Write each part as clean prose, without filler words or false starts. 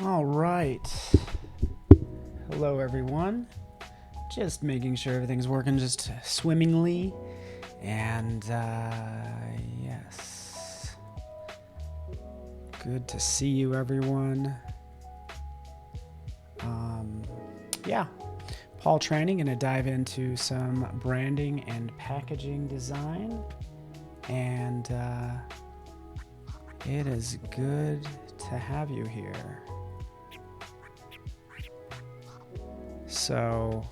All right. Hello, everyone. Just making sure everything's working just swimmingly. And, yes. Good to see you, everyone. Yeah. Paul Trani, going to dive into some branding and packaging design. And it is good to have you here. So,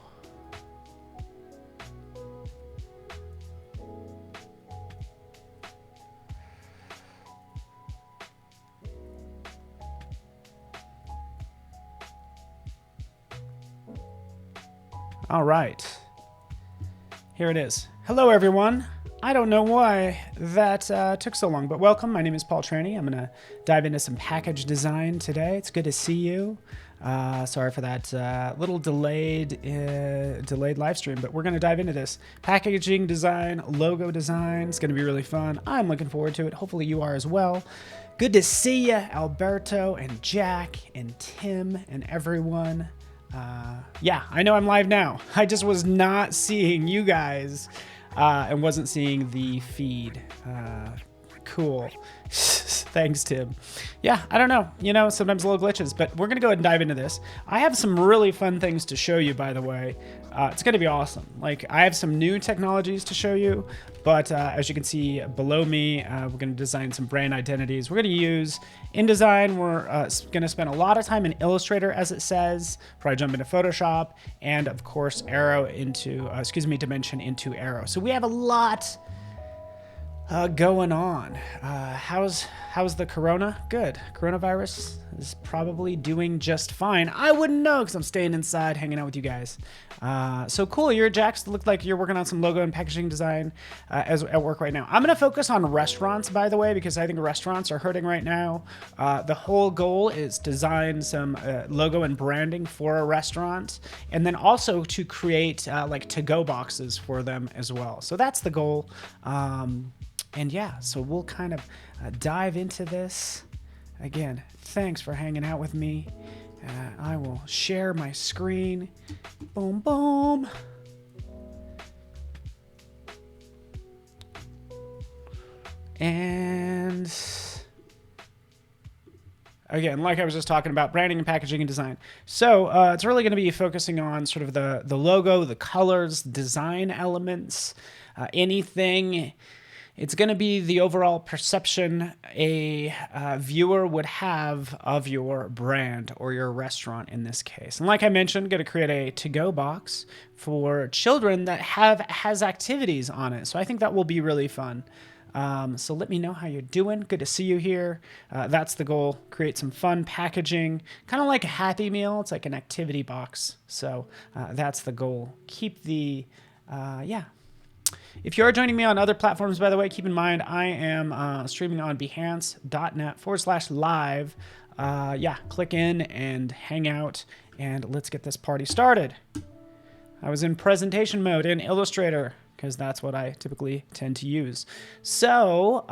all right. Here it is. Hello, everyone. I don't know why that took so long, but welcome. My name is Paul Trani. I'm going to dive into some package design today. It's good to see you. Sorry for that little delayed live stream, but we're going to dive into this. Packaging design, logo design. It's going to be really fun. I'm looking forward to it. Hopefully you are as well. Good to see you, Alberto and Jack and Tim and everyone. Yeah, I know I'm live now. I just was not seeing you guys and wasn't seeing the feed. Cool. Thanks, Tim. Yeah, I don't know. You know, sometimes little glitches, but we're going to go ahead and dive into this. I have some really fun things to show you, by the way. It's going to be awesome. Like, I have some new technologies to show you, but as you can see below me, we're going to design some brand identities. We're going to use InDesign. We're going to spend a lot of time in Illustrator, as it says. Probably jump into Photoshop, and of course, Aero into, Dimension into Aero. So we have a lot going on. How's the corona? Good. Coronavirus is probably doing just fine. I wouldn't know because I'm staying inside hanging out with you guys. So cool. You're at Jax. Looked like you're working on some logo and packaging design at work right now. I'm going to focus on restaurants, by the way, because I think restaurants are hurting right now. The whole goal is design some logo and branding for a restaurant, and then also to create like to-go boxes for them as well. So that's the goal. And yeah, so we'll kind of dive into this. Again, thanks for hanging out with me. I will share my screen. Boom, boom. And again, like I was just talking about, branding and packaging and design. So it's really going to be focusing on sort of the logo, the colors, design elements, anything. It's going to be the overall perception a viewer would have of your brand or your restaurant in this case. And like I mentioned, going to create a to-go box for children that has activities on it. So I think that will be really fun. So let me know how you're doing. Good to see you here. That's the goal. Create some fun packaging, kind of like a Happy Meal. It's like an activity box. So that's the goal. Keep the, yeah. If you are joining me on other platforms, by the way, keep in mind I am streaming on behance.net/live. Yeah, click in and hang out, and let's get this party started. I was in presentation mode in Illustrator because that's what I typically tend to use. So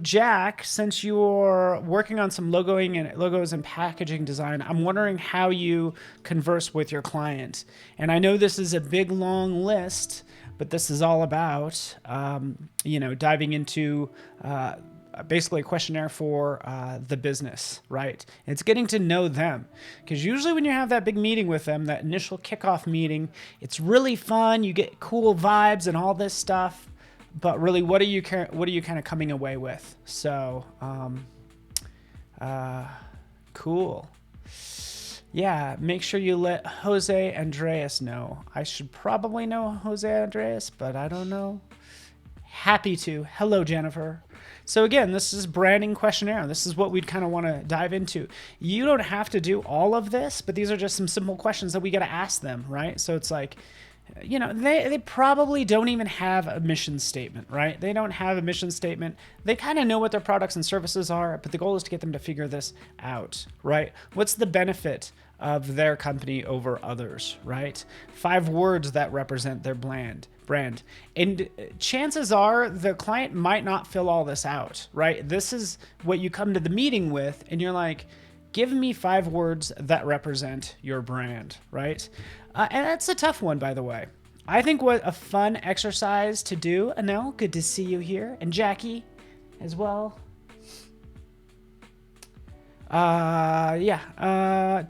Jack, since you're working on some logos and packaging design, I'm wondering how you converse with your client. And I know this is a big, long list, but this is all about, diving into basically a questionnaire for the business, right? It's getting to know them, because usually when you have that big meeting with them, that initial kickoff meeting, it's really fun. You get cool vibes and all this stuff, but really, what are you kind of coming away with? So, cool. Yeah, make sure you let Jose Andreas know. I should probably know Jose Andreas, but I don't know. Happy to. Hello, Jennifer. So again, this is branding questionnaire. This is what we'd kind of want to dive into. You don't have to do all of this, but these are just some simple questions that we got to ask them, right? So it's like, you know, they probably don't even have a mission statement, right? They don't have a mission statement. They kind of know what their products and services are, but the goal is to get them to figure this out, right? What's the benefit of their company over others, right? 5 words that represent their brand. And chances are the client might not fill all this out, right? This is what you come to the meeting with, and you're like, give me 5 words that represent your brand, right? And that's a tough one, by the way. I think what a fun exercise to do. Anel, good to see you here. And Jackie as well. To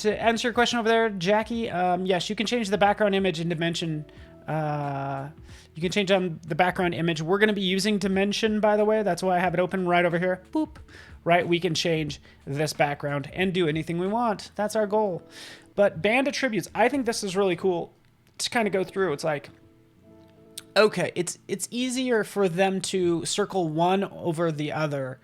answer your question over there, Jackie, yes, you can change the background image and dimension. You can change on the background image. We're going to be using dimension, by the way. That's why I have it open right over here. Boop. Right? We can change this background and do anything we want. That's our goal. But band attributes, I think this is really cool to kind of go through. It's like, okay, it's easier for them to circle one over the other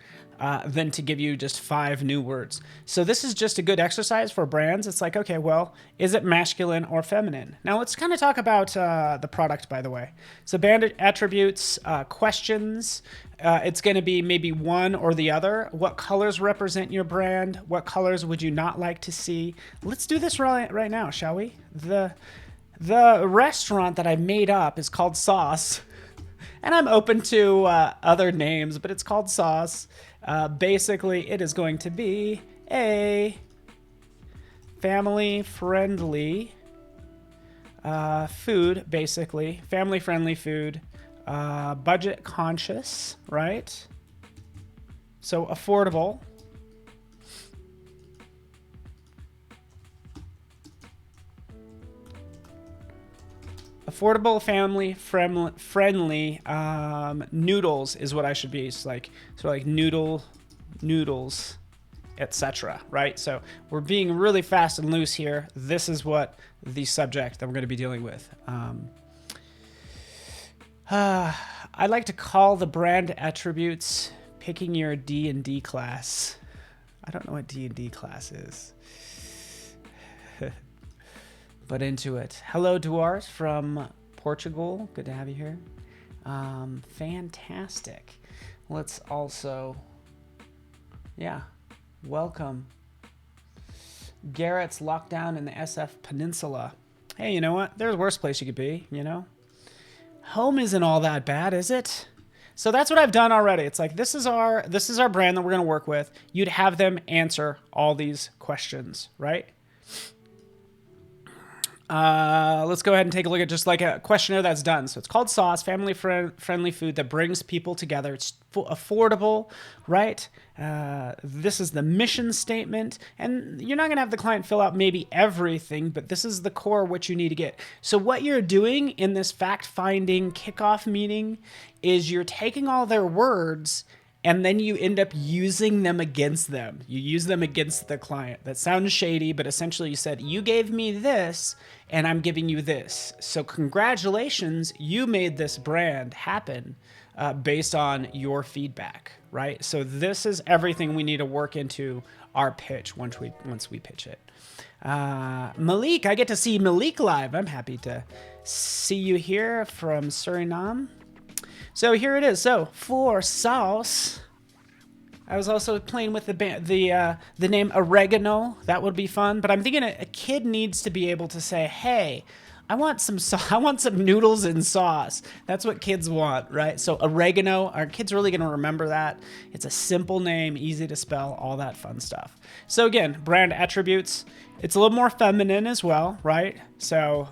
than to give you just 5 new words. So this is just a good exercise for brands. It's like, okay, well, is it masculine or feminine? Now let's kind of talk about the product, by the way. So band attributes, questions, it's going to be maybe one or the other. What colors represent your brand? What colors would you not like to see? Let's do this right now, shall we? The restaurant that I made up is called Sauce. And I'm open to other names, but it's called Sauce. Basically, it is going to be a family-friendly food, basically. Family-friendly food. Budget-conscious, right? So affordable. Affordable, family-friendly noodles is what I should be. It's like noodles, etc. Right? So we're being really fast and loose here. This is what the subject that we're going to be dealing with. I like to call the brand attributes picking your D&D class. I don't know what D&D class is. But into it. Hello, Duarte from Portugal. Good to have you here. Fantastic. Let's also, welcome. Garrett's locked down in the SF Peninsula. Hey, you know what? There's a worse place you could be, you know? Home isn't all that bad, is it? So that's what I've done already. It's like, this is our brand that we're going to work with. You'd have them answer all these questions, right? Let's go ahead and take a look at just like a questionnaire that's done. So it's called Sauce, family-friendly food that brings people together. It's affordable, right? This is the mission statement. And you're not going to have the client fill out maybe everything, but this is the core what you need to get. So what you're doing in this fact-finding kickoff meeting is you're taking all their words and then you end up using them against them. You use them against the client. That sounds shady, but essentially you said, you gave me this, and I'm giving you this. So congratulations, you made this brand happen based on your feedback, right? So this is everything we need to work into our pitch once we pitch it. Malik, I get to see Malik live. I'm happy to see you here from Suriname. So here it is. So for Sauce, I was also playing with the name Oregano. That would be fun. But I'm thinking a kid needs to be able to say, "Hey, I want some noodles and sauce." That's what kids want, right? So Oregano. Are kids really going to remember that? It's a simple name, easy to spell, all that fun stuff. So again, brand attributes. It's a little more feminine as well, right? So.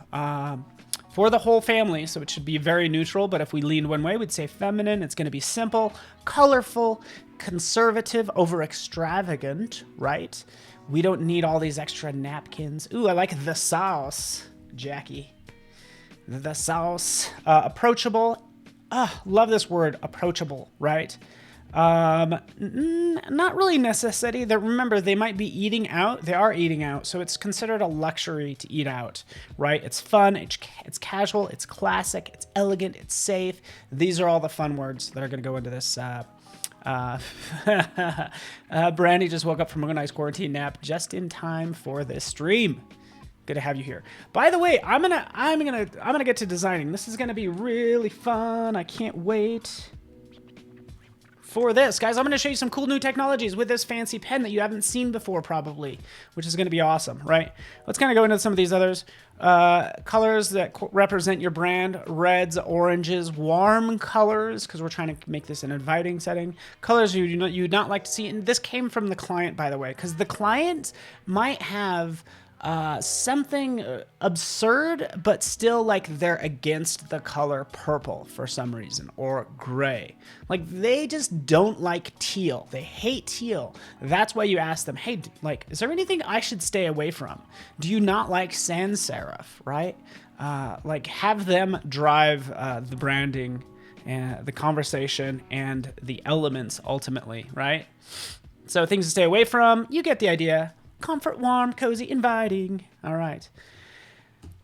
For the whole family, so it should be very neutral, but if we leaned one way, we'd say feminine. It's going to be simple, colorful, conservative, over extravagant, right? We don't need all these extra napkins. Ooh, I like the sauce, Jackie. The sauce. Approachable. Love this word, approachable, right? Not really necessity. Remember, they might be eating out. They are eating out, so it's considered a luxury to eat out, right? It's fun, it's casual, it's classic, it's elegant, it's safe. These are all the fun words that are going to go into this. Brandy just woke up from a nice quarantine nap just in time for this stream. Good to have you here. By the way, I'm gonna get to designing. This is gonna be really fun. I can't wait. for this. Guys, I'm going to show you some cool new technologies with this fancy pen that you haven't seen before probably, which is going to be awesome, right? Let's kind of go into some of these others. Colors that represent your brand: reds, oranges, warm colors, because we're trying to make this an inviting setting. Colors you'd not like to see, and this came from the client, by the way, because the client might have something absurd, but still like they're against the color purple for some reason, or gray. Like they just don't like teal. They hate teal. That's why you ask them, hey, like, is there anything I should stay away from? Do you not like sans serif, right? Like have them drive the branding and the conversation and the elements ultimately, right? So things to stay away from, you get the idea. Comfort, warm, cozy, inviting. All right.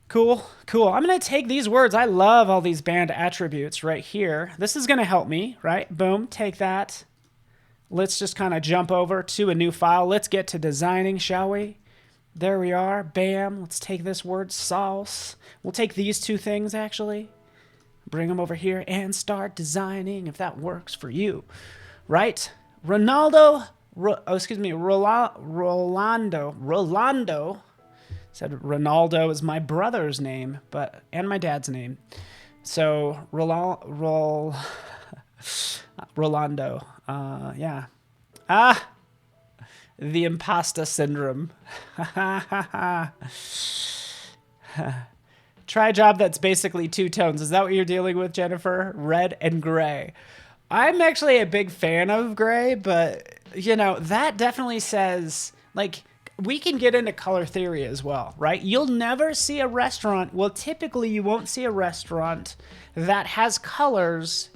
Cool, cool. I'm going to take these words. I love all these band attributes right here. This is going to help me, right? Boom, take that. Let's just kind of jump over to a new file. Let's get to designing, shall we? There we are. Bam. Let's take this word, sauce. We'll take these two things, actually. Bring them over here and start designing, if that works for you. Right? Rolando said Ronaldo is my brother's name, and my dad's name. So Rolando, yeah. The impasta syndrome. Try a job that's basically two tones. Is that what you're dealing with, Jennifer? Red and gray. I'm actually a big fan of gray, but you know, that definitely says, like, we can get into color theory as well, right? You'll never see a restaurant, well, typically you won't see a restaurant that has colors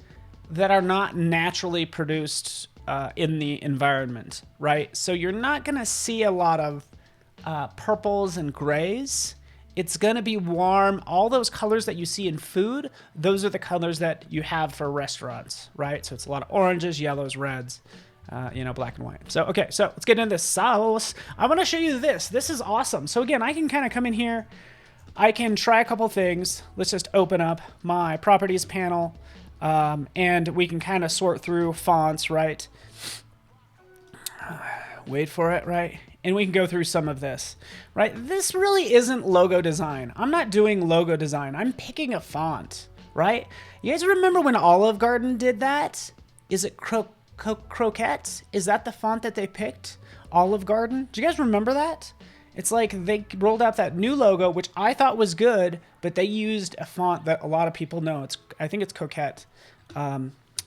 that are not naturally produced in the environment, right? So you're not gonna see a lot of purples and grays. It's gonna be warm. All those colors that you see in food, those are the colors that you have for restaurants, right? So it's a lot of oranges, yellows, reds, you know, black and white. So, okay, so let's get into sauce. I wanna show you this. This is awesome. So again, I can kind of come in here. I can try a couple things. Let's just open up my properties panel, and we can kind of sort through fonts, right? Wait for it, right? And we can go through some of this, right? This really isn't logo design. I'm not doing logo design. I'm picking a font, right? You guys remember when Olive Garden did that? Is it Croquette? Is that the font that they picked? Olive Garden? Do you guys remember that? It's like they rolled out that new logo, which I thought was good, but they used a font that a lot of people know. I think it's Coquette.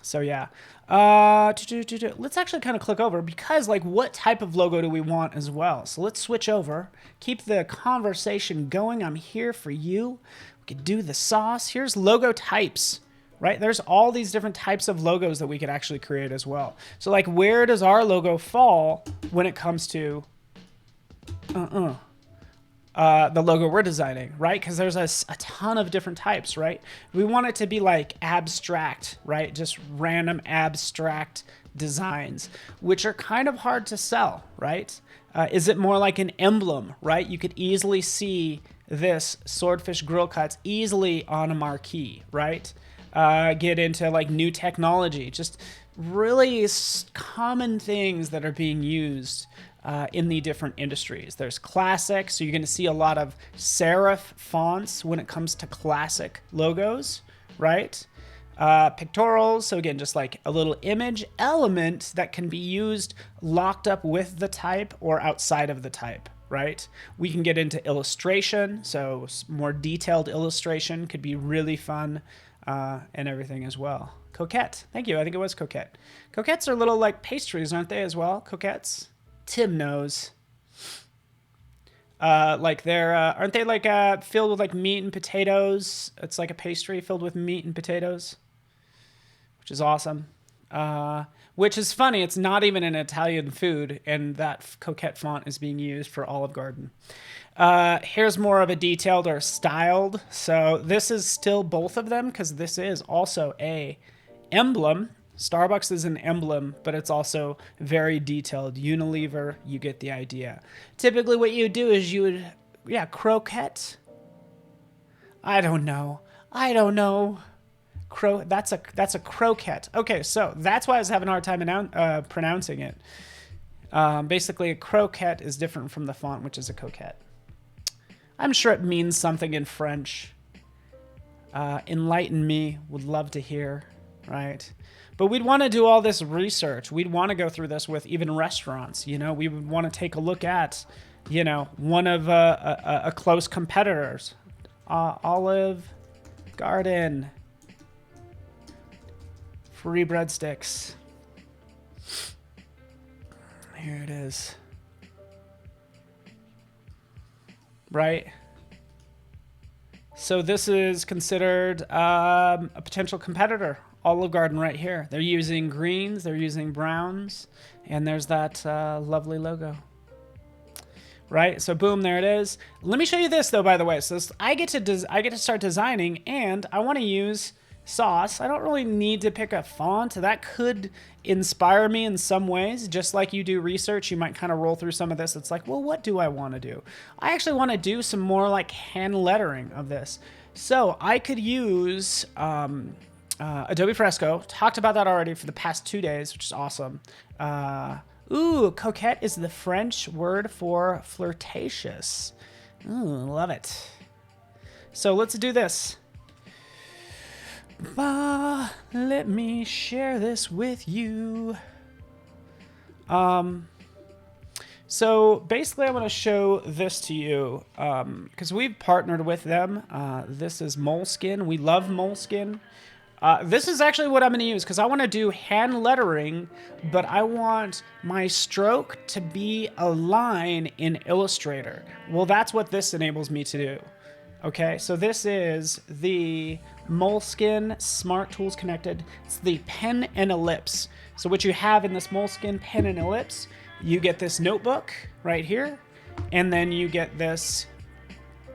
So yeah. Let's actually kind of click over, because like, what type of logo do we want as well? So let's switch over, keep the conversation going. I'm here for you. We could do the sauce. Here's logo types, right? There's all these different types of logos that we could actually create as well. So like, where does our logo fall when it comes to the logo we're designing, right? Because there's a ton of different types, right? We want it to be like abstract, right? Just random abstract designs, which are kind of hard to sell, right? Is it more like an emblem, right? You could easily see this swordfish grill cuts easily on a marquee, right? Get into like new technology, just really common things that are being used in the different industries. There's classic, so you're going to see a lot of serif fonts when it comes to classic logos, right? Pictorials, so again, just like a little image element that can be used locked up with the type or outside of the type, right? We can get into illustration, so more detailed illustration could be really fun, and everything as well. Coquette, thank you, I think it was Coquette. Coquettes are little like pastries, aren't they, as well? Coquettes? Tim knows. Like they're, aren't they like filled with like meat and potatoes? It's like a pastry filled with meat and potatoes, which is awesome. Which is funny, it's not even an Italian food, and that Coquette font is being used for Olive Garden. Here's more of a detailed or styled. So this is still both of them, because this is also a emblem. Starbucks is an emblem, but it's also very detailed. Unilever, you get the idea. Typically what you do is you would, yeah, croquette. I don't know. That's a croquette. Okay, so that's why I was having a hard time pronouncing it. Basically, a croquette is different from the font, which is a coquette. I'm sure it means something in French. Enlighten me, would love to hear, right? But we'd want to do all this research. We'd want to go through this with even restaurants, you know? We would want to take a look at, you know, one of a close competitors. Olive Garden. Free breadsticks. Here it is. Right? So this is considered a potential competitor. Olive Garden right here. They're using greens, they're using browns, and there's that lovely logo. Right? So boom, there it is. Let me show you this though, by the way. So I get to start designing, and I want to use Sauce. I don't really need to pick a font. That could inspire me in some ways. Just like you do research, you might kind of roll through some of this. It's like, well, what do I want to do? I actually want to do some more like hand lettering of this. So I could use Adobe Fresco. Talked about that already for the past 2 days, which is awesome. Ooh, coquette is the French word for flirtatious. Ooh, love it. So let's do this. Let me share this with you. So basically I want to show this to you because we've partnered with them. This is Moleskine. We love Moleskine. This is actually what I'm going to use because I want to do hand lettering, but I want my stroke to be a line in Illustrator. Well, that's what this enables me to do. Okay, so this is the Moleskine Smart Tools Connected. It's the pen and ellipse. So what you have in this Moleskine pen and ellipse, you get this notebook right here, and then you get this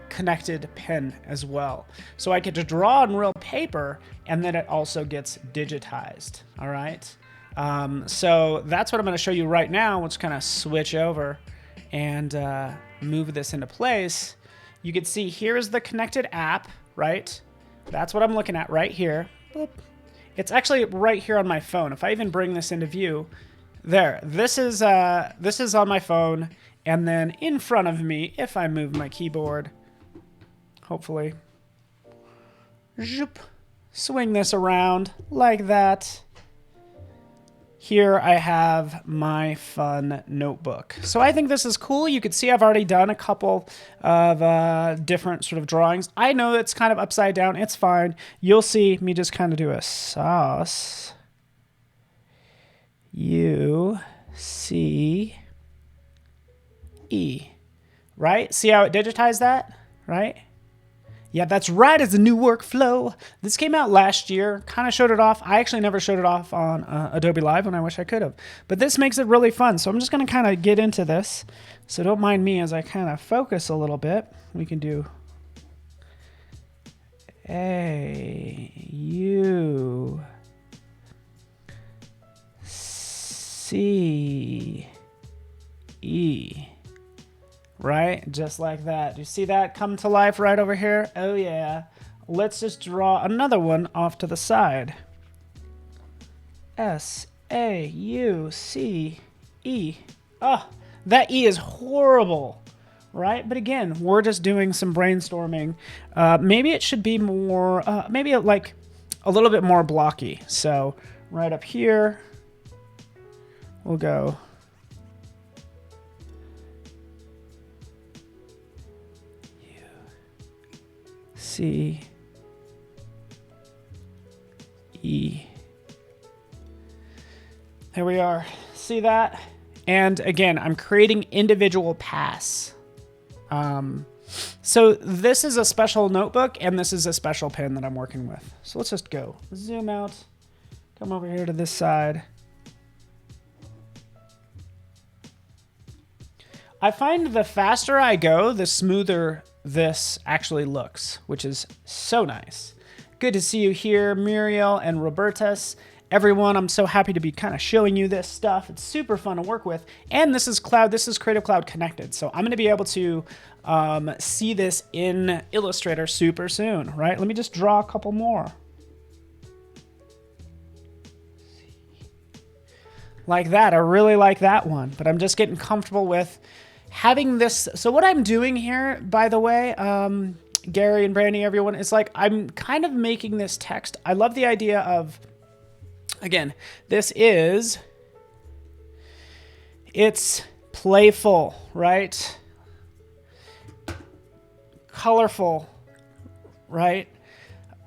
connected pen as well. So I get to draw on real paper, and then it also gets digitized, all right? So that's what I'm gonna show you right now. Let's kind of switch over and move this into place. You can see here is the connected app, right? That's what I'm looking at right here. Boop. It's actually right here on my phone. If I even bring this into view, there. This is on my phone, and then in front of me, if I move my keyboard, hopefully, zoop, swing this around like that. Here I have my fun notebook. So I think this is cool. You can see I've already done a couple of different sort of drawings. I know it's kind of upside down. It's fine. You'll see me just kind of do a sauce. U-C-E. Right? See how it digitized that? Right? Yeah, that's right. It's a new workflow. This came out last year. Kind of showed it off. I actually never showed it off on Adobe Live, and I wish I could have. But this makes it really fun. So I'm just going to kind of get into this. So don't mind me as I kind of focus a little bit. We can do A-U-C-E. Right? Just like that. Do you see that come to life right over here? Oh, yeah. Let's just draw another one off to the side. S-A-U-C-E. Oh, that E is horrible, right? But again, we're just doing some brainstorming. Maybe it should be more, maybe like a little bit more blocky. So right up here, we'll go C E. There we are. See that? And again, I'm creating individual paths. So this is a special notebook, and this is a special pen that I'm working with. So let's just go. Zoom out. Come over here to this side. I find the faster I go, the smoother this actually looks, which is so nice. Good to see you here, Muriel and Robertus. Everyone, I'm so happy to be kind of showing you this stuff. It's super fun to work with. And this is Creative Cloud connected. So I'm going to be able to see this in Illustrator super soon, right? Let me just draw a couple more. like that. I really like that one, but I'm just getting comfortable with having this. So what I'm doing here, by the way, Gary and Brandy, everyone, is like I'm kind of making this text. I love the idea of, again, it's playful, right? Colorful, right?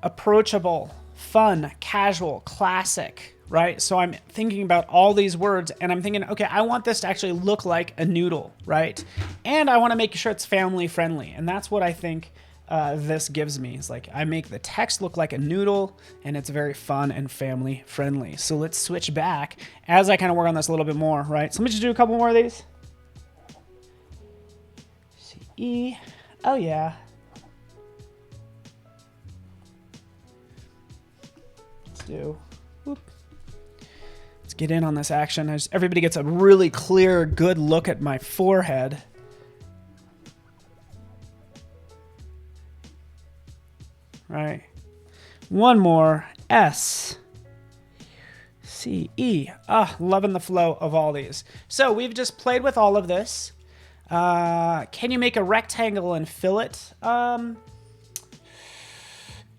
Approachable, fun, casual, classic, right? So I'm thinking about all these words and I'm thinking, okay, I want this to actually look like a noodle, right? And I want to make sure it's family friendly. And that's what I think this gives me. It's like I make the text look like a noodle and it's very fun and family friendly. So let's switch back as I kind of work on this a little bit more, right? So let me just do a couple more of these. C-E. Oh yeah. Let's do. Whoop. Let's get in on this action. Everybody gets a really clear, good look at my forehead. Right. One more. S. C. E. Ah, loving the flow of all these. So we've just played with all of this. Can you make a rectangle and fill it?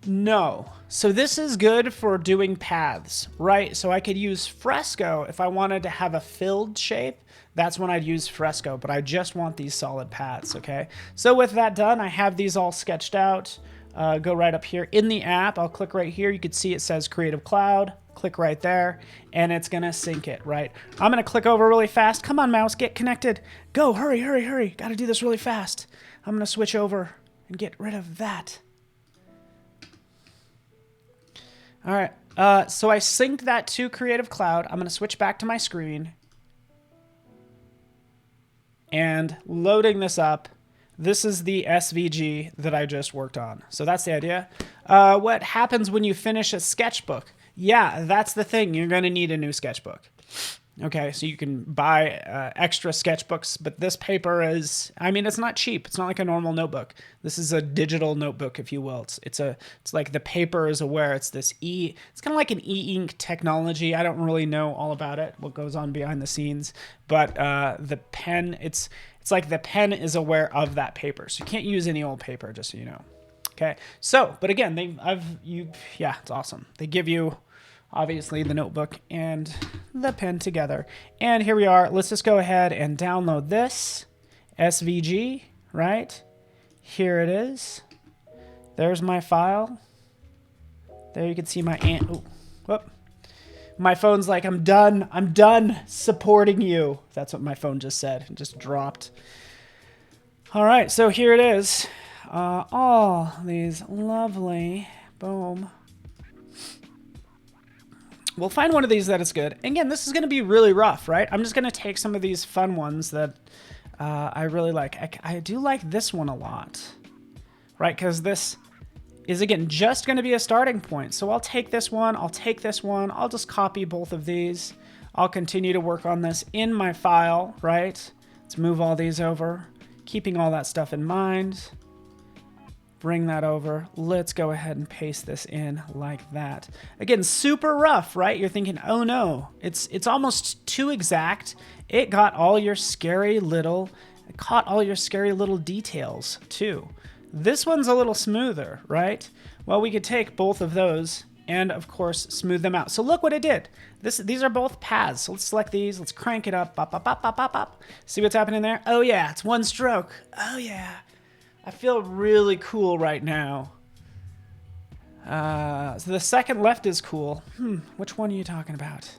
No. So this is good for doing paths, right? So I could use fresco if I wanted to have a filled shape. That's when I'd use fresco, but I just want these solid paths, okay? So with that done, I have these all sketched out. Go right up here in the app. I'll click right here. You can see it says Creative Cloud. Click right there, and it's gonna sync it, right? I'm gonna click over really fast. Come on, mouse, get connected. Go, hurry, hurry, hurry. Gotta do this really fast. I'm gonna switch over and get rid of that. All right, so I synced that to Creative Cloud. I'm gonna switch back to my screen. And loading this up, this is the SVG that I just worked on. So that's the idea. What happens when you finish a sketchbook? Yeah, that's the thing. You're going to need a new sketchbook. Okay, so you can buy extra sketchbooks, but this paper is, I mean, it's not cheap. It's not like a normal notebook. This is a digital notebook, if you will. It's like the paper is aware. It's this it's kind of like an e-ink technology. I don't really know all about it, what goes on behind the scenes, but the pen, it's like the pen is aware of that paper. So you can't use any old paper, just so you know. Okay, so, but again, yeah, it's awesome. They give you, obviously, the notebook and the pen together. And here we are. Let's just go ahead and download this SVG, right? Here it is. There's my file. There you can see my whoop. My phone's like, I'm done supporting you. That's what my phone just said. It just dropped. All right, so here it is. All these lovely, boom. We'll find one of these that is good. Again, this is going to be really rough, right? I'm just going to take some of these fun ones that I really like. I do like this one a lot, right? Because this is, again, just going to be a starting point. So I'll take this one. I'll take this one. I'll just copy both of these. I'll continue to work on this in my file, right? Let's move all these over, keeping all that stuff in mind. Bring that over. Let's go ahead and paste this in like that. Again, super rough, right? You're thinking, oh no, it's almost too exact. It caught all your scary little details too. This one's a little smoother, right? Well, we could take both of those and of course smooth them out. So look what it did. These are both paths. So let's select these. Let's crank it up. Bop, bop, bop, bop, bop, bop. See what's happening there? Oh yeah, it's one stroke. Oh yeah. I feel really cool right now. So the second left is cool. Which one are you talking about?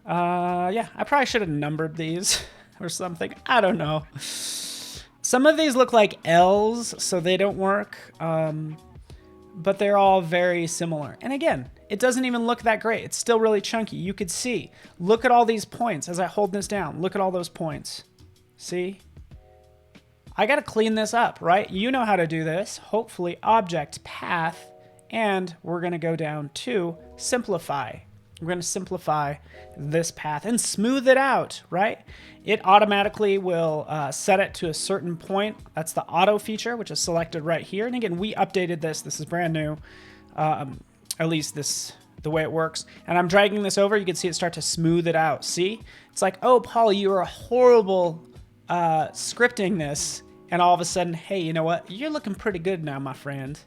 Yeah, I probably should have numbered these or something. I don't know. Some of these look like L's, so they don't work. But they're all very similar. And again, it doesn't even look that great. It's still really chunky. You could see. Look at all these points as I hold this down. Look at all those points. See? I got to clean this up, right? You know how to do this. Hopefully, object, path, and we're going to go down to simplify. We're going to simplify this path and smooth it out, right? It automatically will set it to a certain point. That's the auto feature, which is selected right here. And again, we updated this. This is brand new. At least this the way it works. And I'm dragging this over. You can see it start to smooth it out. See? It's like, oh, Paul, you are horrible scripting this. And all of a sudden, hey, you know what? You're looking pretty good now, my friend.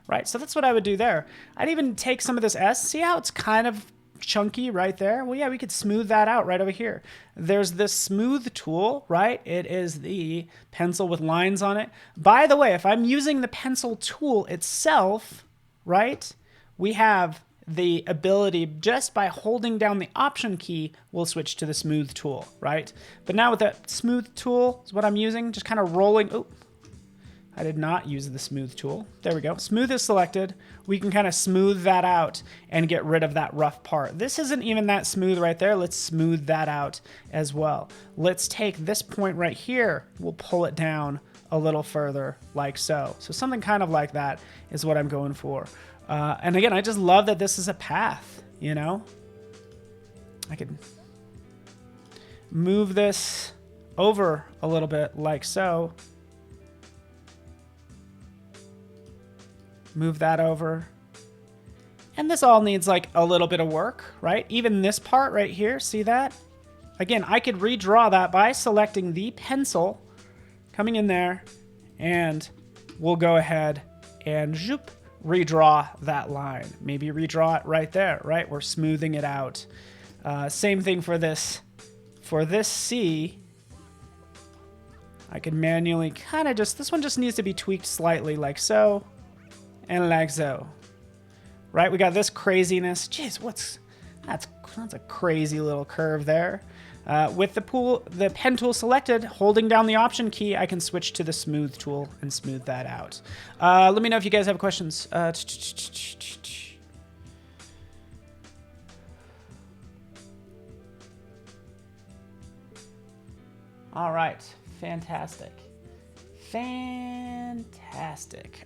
Right? So that's what I would do there. I'd even take some of this S. See how it's kind of chunky right there? Well, yeah, we could smooth that out right over here. There's this smooth tool, right? It is the pencil with lines on it. By the way, if I'm using the pencil tool itself, right, we have the ability just by holding down the Option key, we'll switch to the smooth tool, right? But now with that smooth tool is what I'm using, just kind of rolling. Oh, I did not use the smooth tool. There we go. Smooth is selected. We can kind of smooth that out and get rid of that rough part. This isn't even that smooth right there. Let's smooth that out as well. Let's take this point right here. We'll pull it down a little further like so. So something kind of like that is what I'm going for. And again, I just love that this is a path, you know? I could move this over a little bit like so. Move that over. And this all needs like a little bit of work, right? Even this part right here, see that? Again, I could redraw that by selecting the pencil, coming in there, and we'll go ahead and zoop, redraw that line. Maybe redraw it right there, right? We're smoothing it out. Same thing for this. For this C, I can manually kind of just, this one just needs to be tweaked slightly like so. And like so, right? We got this craziness. Jeez, that's a crazy little curve there. With the pen tool selected, holding down the Option key, I can switch to the smooth tool and smooth that out. Let me know if you guys have questions. All right, fantastic. Fantastic.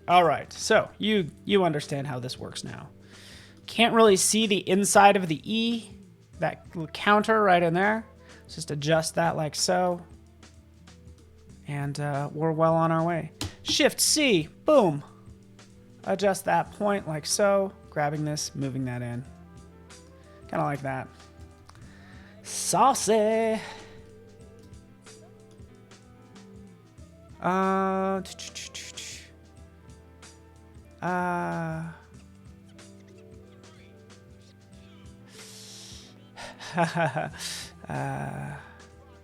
All right, so you understand how this works now. Can't really see the inside of the E, that little counter right in there. Let's just adjust that like so. And we're well on our way. Shift C, boom. Adjust that point like so. Grabbing this, moving that in. Kind of like that. Saucy.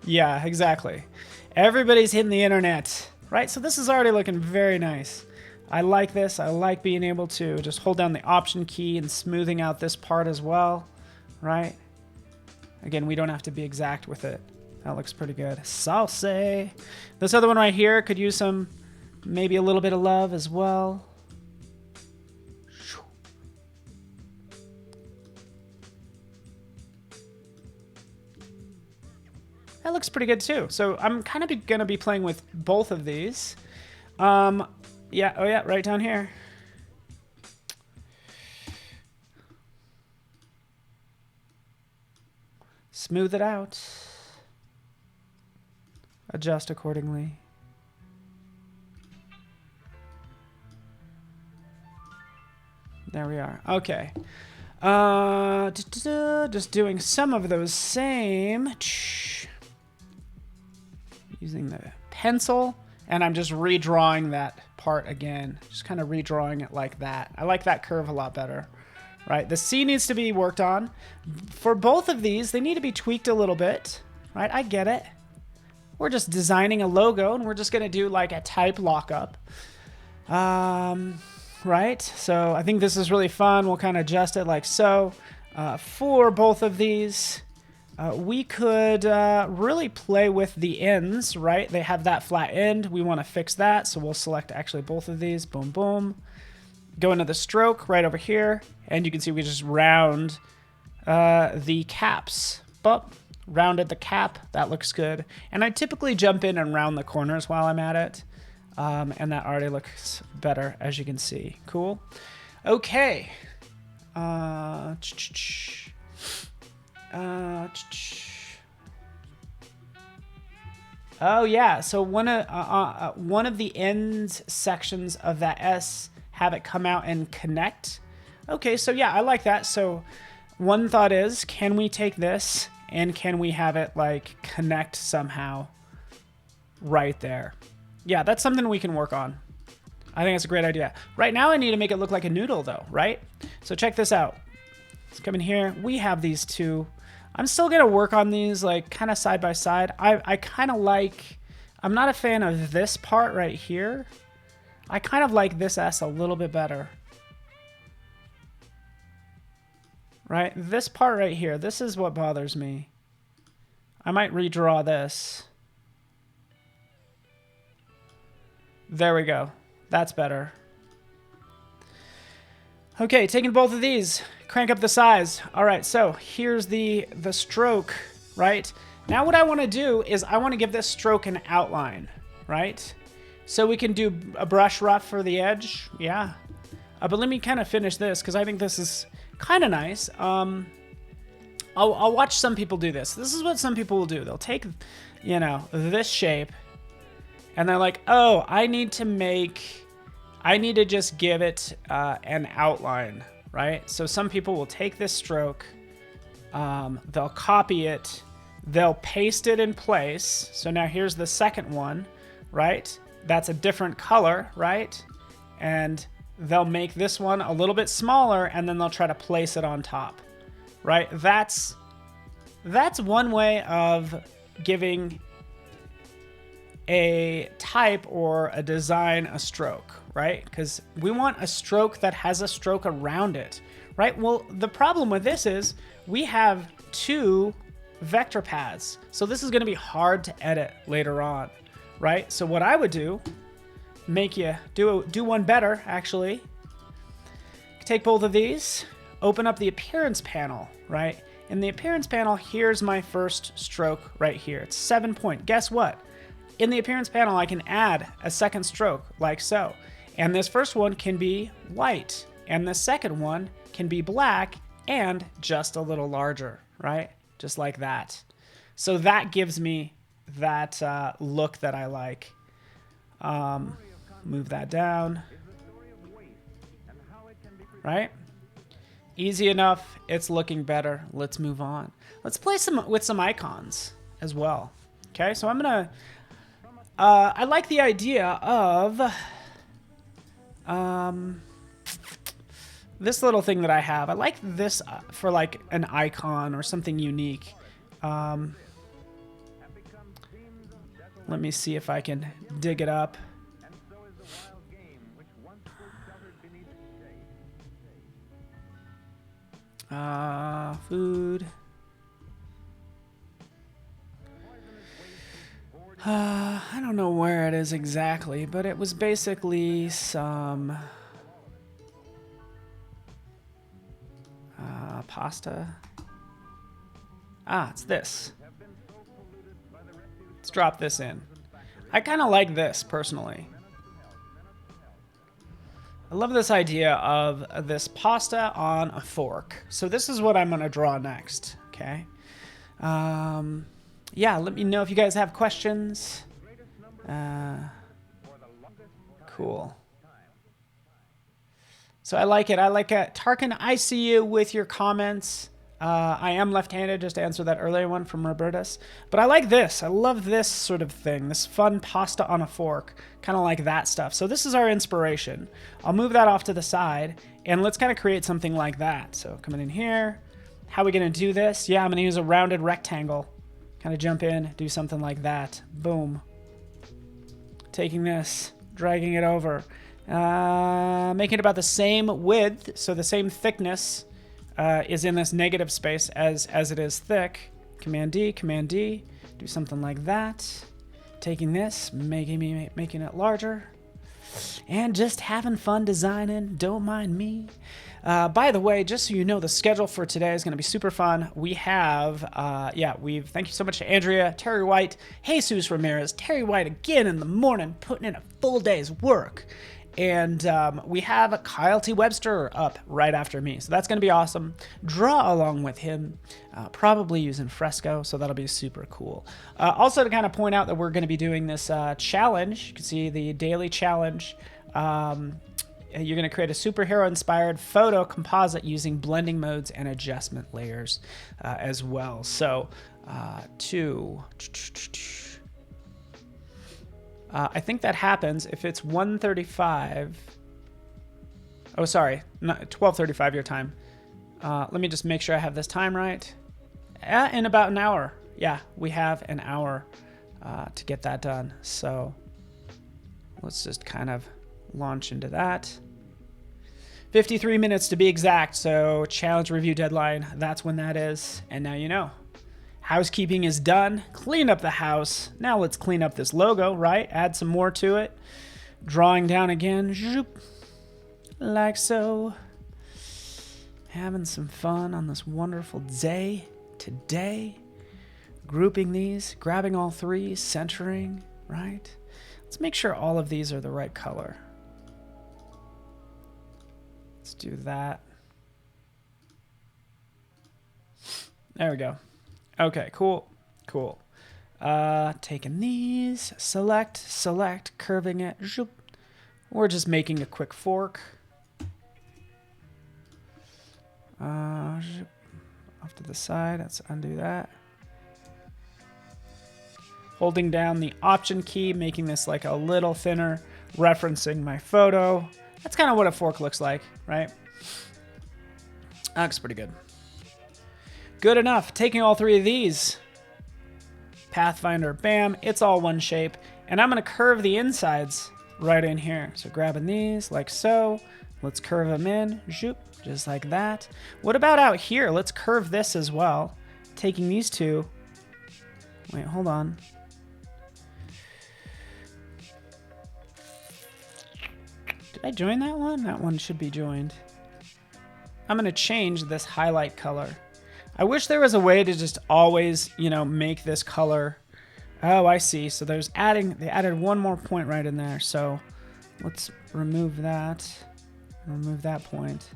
Yeah, exactly. Everybody's hitting the internet, right? So this is already looking very nice. I like this. I like being able to just hold down the Option key and smoothing out this part as well, right? Again, we don't have to be exact with it. That looks pretty good. Saucy. This other one right here could use some, maybe a little bit of love as well. That looks pretty good too. So I'm kind of going to be playing with both of these. Yeah, oh yeah, right down here. Smooth it out. Adjust accordingly. There we are. Okay. Just doing some of those same. Using the pencil. And I'm just redrawing that part again. Just kind of redrawing it like that. I like that curve a lot better. Right? The C needs to be worked on. For both of these, they need to be tweaked a little bit. Right? I get it. We're just designing a logo, and we're just going to do like a type lockup. Right? So I think this is really fun. We'll kind of adjust it like so. For both of these, we could really play with the ends, right? They have that flat end. We want to fix that, so we'll select actually both of these. Boom, boom. Go into the stroke right over here, and you can see we just round the caps. But rounded the cap, that looks good. And I typically jump in and round the corners while I'm at it. And that already looks better, as you can see. Cool. Okay. Oh yeah, so one of the ends sections of that S, have it come out and connect Okay, so yeah, I like that. So one thought is, can we take this and can we have it like connect somehow right there? Yeah, that's something we can work on. I think that's a great idea. Right now I need to make it look like a noodle though, right? So check this out. Let's come in here. We have these two. I'm still gonna work on these like kind of side by side. I kind of like, I'm not a fan of this part right here. I kind of like this S a little bit better. Right? This part right here, this is what bothers me. I might redraw this. There we go. That's better. Okay, taking both of these, crank up the size. All right, so here's the stroke, right? Now what I want to do is I want to give this stroke an outline, right? So we can do a brush rough for the edge, yeah. But let me kind of finish this because I think this is kind of nice. I'll watch some people do this. This is what some people will do. They'll take, you know, this shape and they're like, oh, I need to just give it an outline, right? So some people will take this stroke, they'll copy it, they'll paste it in place. So now here's the second one, right? That's a different color, right? And they'll make this one a little bit smaller and then they'll try to place it on top, right? That's one way of giving a type or a design a stroke, right? Because we want a stroke that has a stroke around it, right? Well, the problem with this is we have two vector paths. So this is going to be hard to edit later on, right? So what I would do, make you do one better, actually. Take both of these, open up the appearance panel, right? In the appearance panel, here's my first stroke right here. It's 7 point. Guess what? In the appearance panel, I can add a second stroke like so. And this first one can be white, and the second one can be black and just a little larger, right? Just like that. So that gives me that look that I like. Move that down. Right? Easy enough. It's looking better. Let's move on. Let's play with some icons as well. Okay, so I'm gonna. I like the idea of this little thing that I have. I like this for like an icon or something unique. Let me see if I can dig it up. Food. I don't know where it is exactly, but it was basically some pasta. It's this. Let's drop this in. I kind of like this personally. I love this idea of this pasta on a fork. So this is what I'm going to draw next, okay? Yeah, let me know if you guys have questions. Cool. So I like it. I like it. Tarkin, I see you with your comments. I am left-handed, just to answer that earlier one from Robertus. But I like this. I love this sort of thing, this fun pasta on a fork, kind of like that stuff. So this is our inspiration. I'll move that off to the side, and let's kind of create something like that. So coming in here, how are we going to do this? Yeah, I'm going to use a rounded rectangle. Kind of jump in, do something like that. Boom. Taking this, dragging it over. Making it about the same width, so the same thickness is in this negative space as it is thick. Command D, do something like that. Taking this, making it larger, and just having fun designing. Don't mind me. By the way, just so you know, the schedule for today is going to be super fun. We have, thank you so much to Andrea, Terry White, Jesus Ramirez, Terry White again in the morning, putting in a full day's work. And we have Kyle T. Webster up right after me. So that's going to be awesome. Draw along with him, probably using Fresco. So that'll be super cool. Also to kind of point out that we're going to be doing this challenge. You can see the daily challenge you're going to create a superhero-inspired photo composite using blending modes and adjustment layers as well. So I think that happens if it's 1:35. Oh, sorry, 12:35 your time. Let me just make sure I have this time right. In about an hour. Yeah, we have an hour to get that done. So let's just kind of launch into that. 53 minutes to be exact. So challenge review deadline, that's when that is. And now you know. Housekeeping is done. Clean up the house. Now let's clean up this logo, right? Add some more to it. Drawing down again. Zoop. Like so. Having some fun on this wonderful day today. Grouping these, grabbing all three, centering, right? Let's make sure all of these are the right color. Let's do that. There we go. Okay, cool, cool. Taking these, select, curving it. Zoop. We're just making a quick fork. Off to the side, let's undo that. Holding down the Option key, making this like a little thinner, referencing my photo. That's kind of what a fork looks like, right? That looks pretty good. Good enough. Taking all three of these. Pathfinder, bam, it's all one shape. And I'm going to curve the insides right in here. So grabbing these like so. Let's curve them in, zoop, just like that. What about out here? Let's curve this as well. Taking these two. Wait, hold on. Did I join that one? That one should be joined. I'm going to change this highlight color. I wish there was a way to just always, you know, make this color. Oh, I see. So they added one more point right in there. So let's remove that. Remove that point.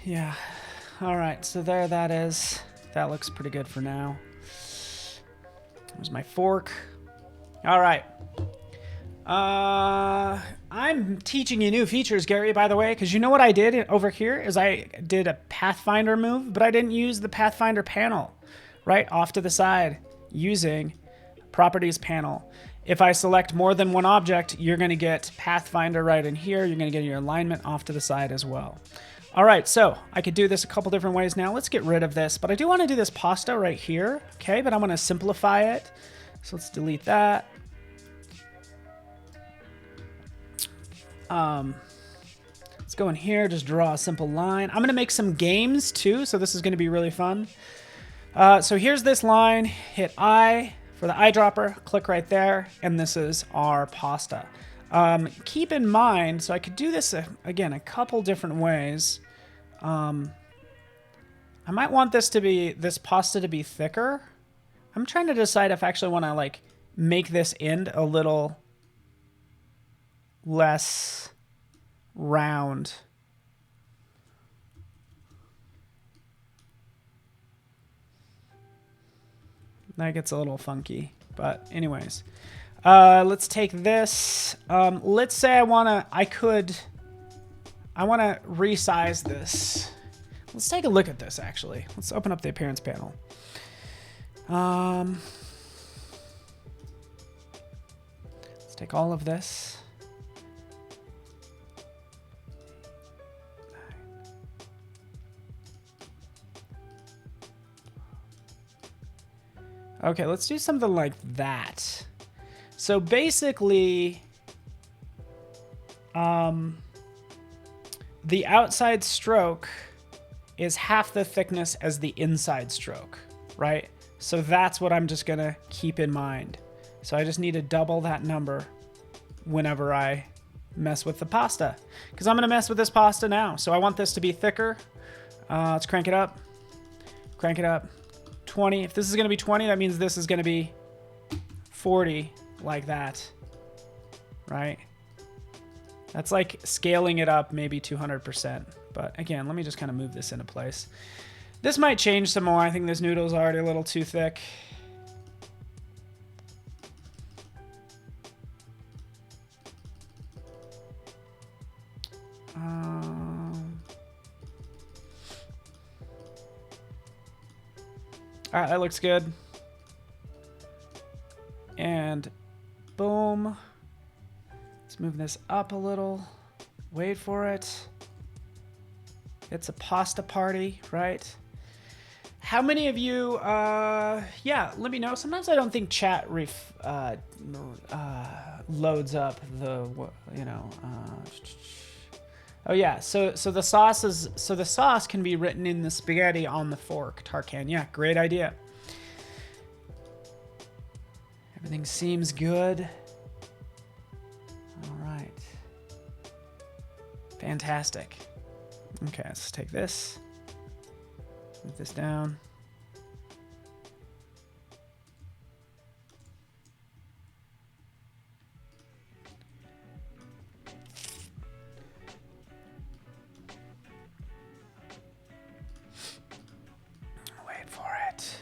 Yeah. All right. So there that is. That looks pretty good for now. There's my fork. All right. I'm teaching you new features, Gary, by the way, because you know what I did over here is I did a Pathfinder move, but I didn't use the Pathfinder panel right off to the side using Properties panel. If I select more than one object, you're going to get Pathfinder right in here. You're going to get your alignment off to the side as well. All right, so I could do this a couple different ways now. Let's get rid of this, but I do want to do this pasta right here, okay? But I'm going to simplify it. So let's delete that. Let's go in here, just draw a simple line. I'm going to make some games too, so this is going to be really fun. So here's this line, hit I for the eyedropper, click right there, and this is our pasta. Keep in mind, so I could do this, again, a couple different ways. I might want this pasta to be thicker. I'm trying to decide if I actually want to like make this end a little less round. That gets a little funky, but anyways, let's take this. Let's say I want to resize this. Let's take a look at this actually. Let's open up the appearance panel. Let's take all of this. Okay, let's do something like that. So basically, the outside stroke is half the thickness as the inside stroke, right? So that's what I'm just gonna keep in mind. So I just need to double that number whenever I mess with the pasta, because I'm gonna mess with this pasta now. So I want this to be thicker. Let's crank it up. Crank it up. 20. If this is going to be 20, that means this is going to be 40, like that, right? That's like scaling it up maybe 200%. But again, let me just kind of move this into place. This might change some more. I think this noodle's already a little too thick. All right, that looks good. And boom. Let's move this up a little. Wait for it. It's a pasta party, right? How many of you, yeah, let me know. Sometimes I don't think chat loads up the, you know, oh yeah, so the sauce can be written in the spaghetti on the fork. Tarkan, yeah, great idea. Everything seems good. All right. Fantastic. Okay, let's take this. Move this down. Wait for it.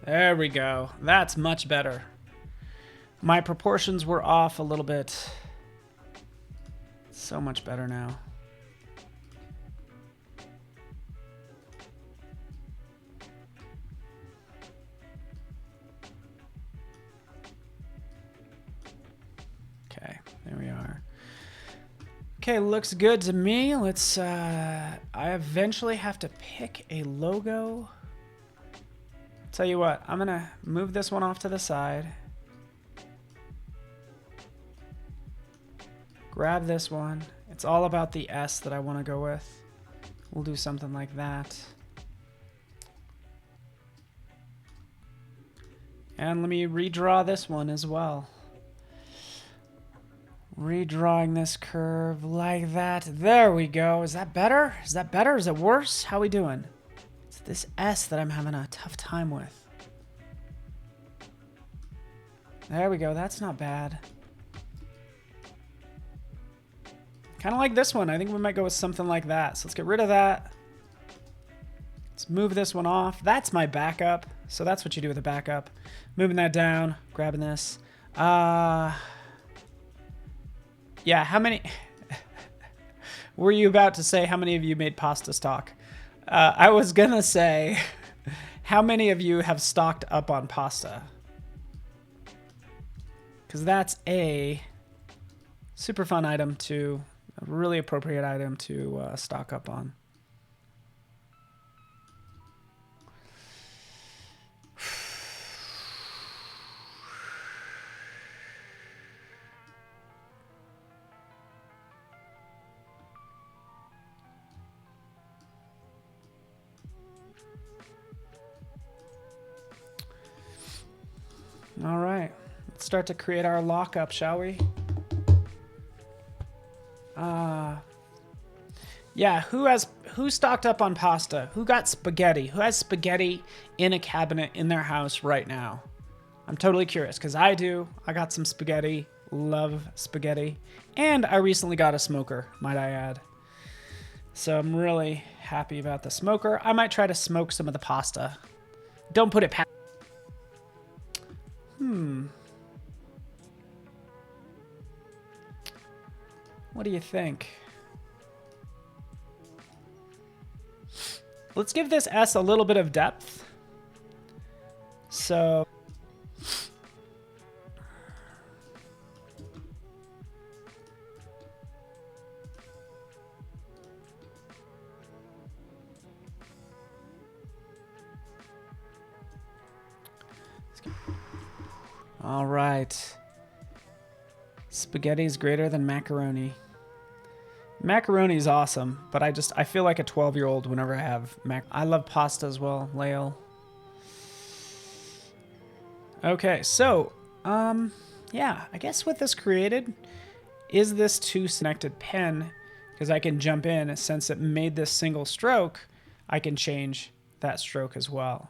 There we go. That's much better. My proportions were off a little bit. So much better now. Okay, there we are. Okay, looks good to me. Let's, I eventually have to pick a logo. Tell you what, I'm gonna move this one off to the side. Grab this one. It's all about the S that I want to go with. We'll do something like that. And let me redraw this one as well. Redrawing this curve like that. There we go. Is that better? Is that better? Is it worse? How we doing? It's this S that I'm having a tough time with. There we go. That's not bad. Kind of like this one. I think we might go with something like that. So let's get rid of that. Let's move this one off. That's my backup. So that's what you do with a backup. Moving that down, grabbing this. Yeah, how many... Were you about to say how many of you made pasta stock? I was going to say, how many of you have stocked up on pasta? Because that's a super fun item to... A really appropriate item to stock up on. All right, let's start to create our lockup, shall we? Yeah, who stocked up on pasta? Who got spaghetti? Who has spaghetti in a cabinet in their house right now? I'm totally curious because I do. I got some spaghetti. Love spaghetti. And I recently got a smoker, might I add. So I'm really happy about the smoker. I might try to smoke some of the pasta. Don't put it past. What do you think? Let's give this S a little bit of depth. So... All right. Spaghetti is greater than macaroni. Macaroni is awesome, but I feel like a 12-year-old whenever I have I love pasta as well, Lael. Okay, so, yeah, I guess with this created, is this two-connected pen? Because I can jump in, since it made this single stroke, I can change that stroke as well,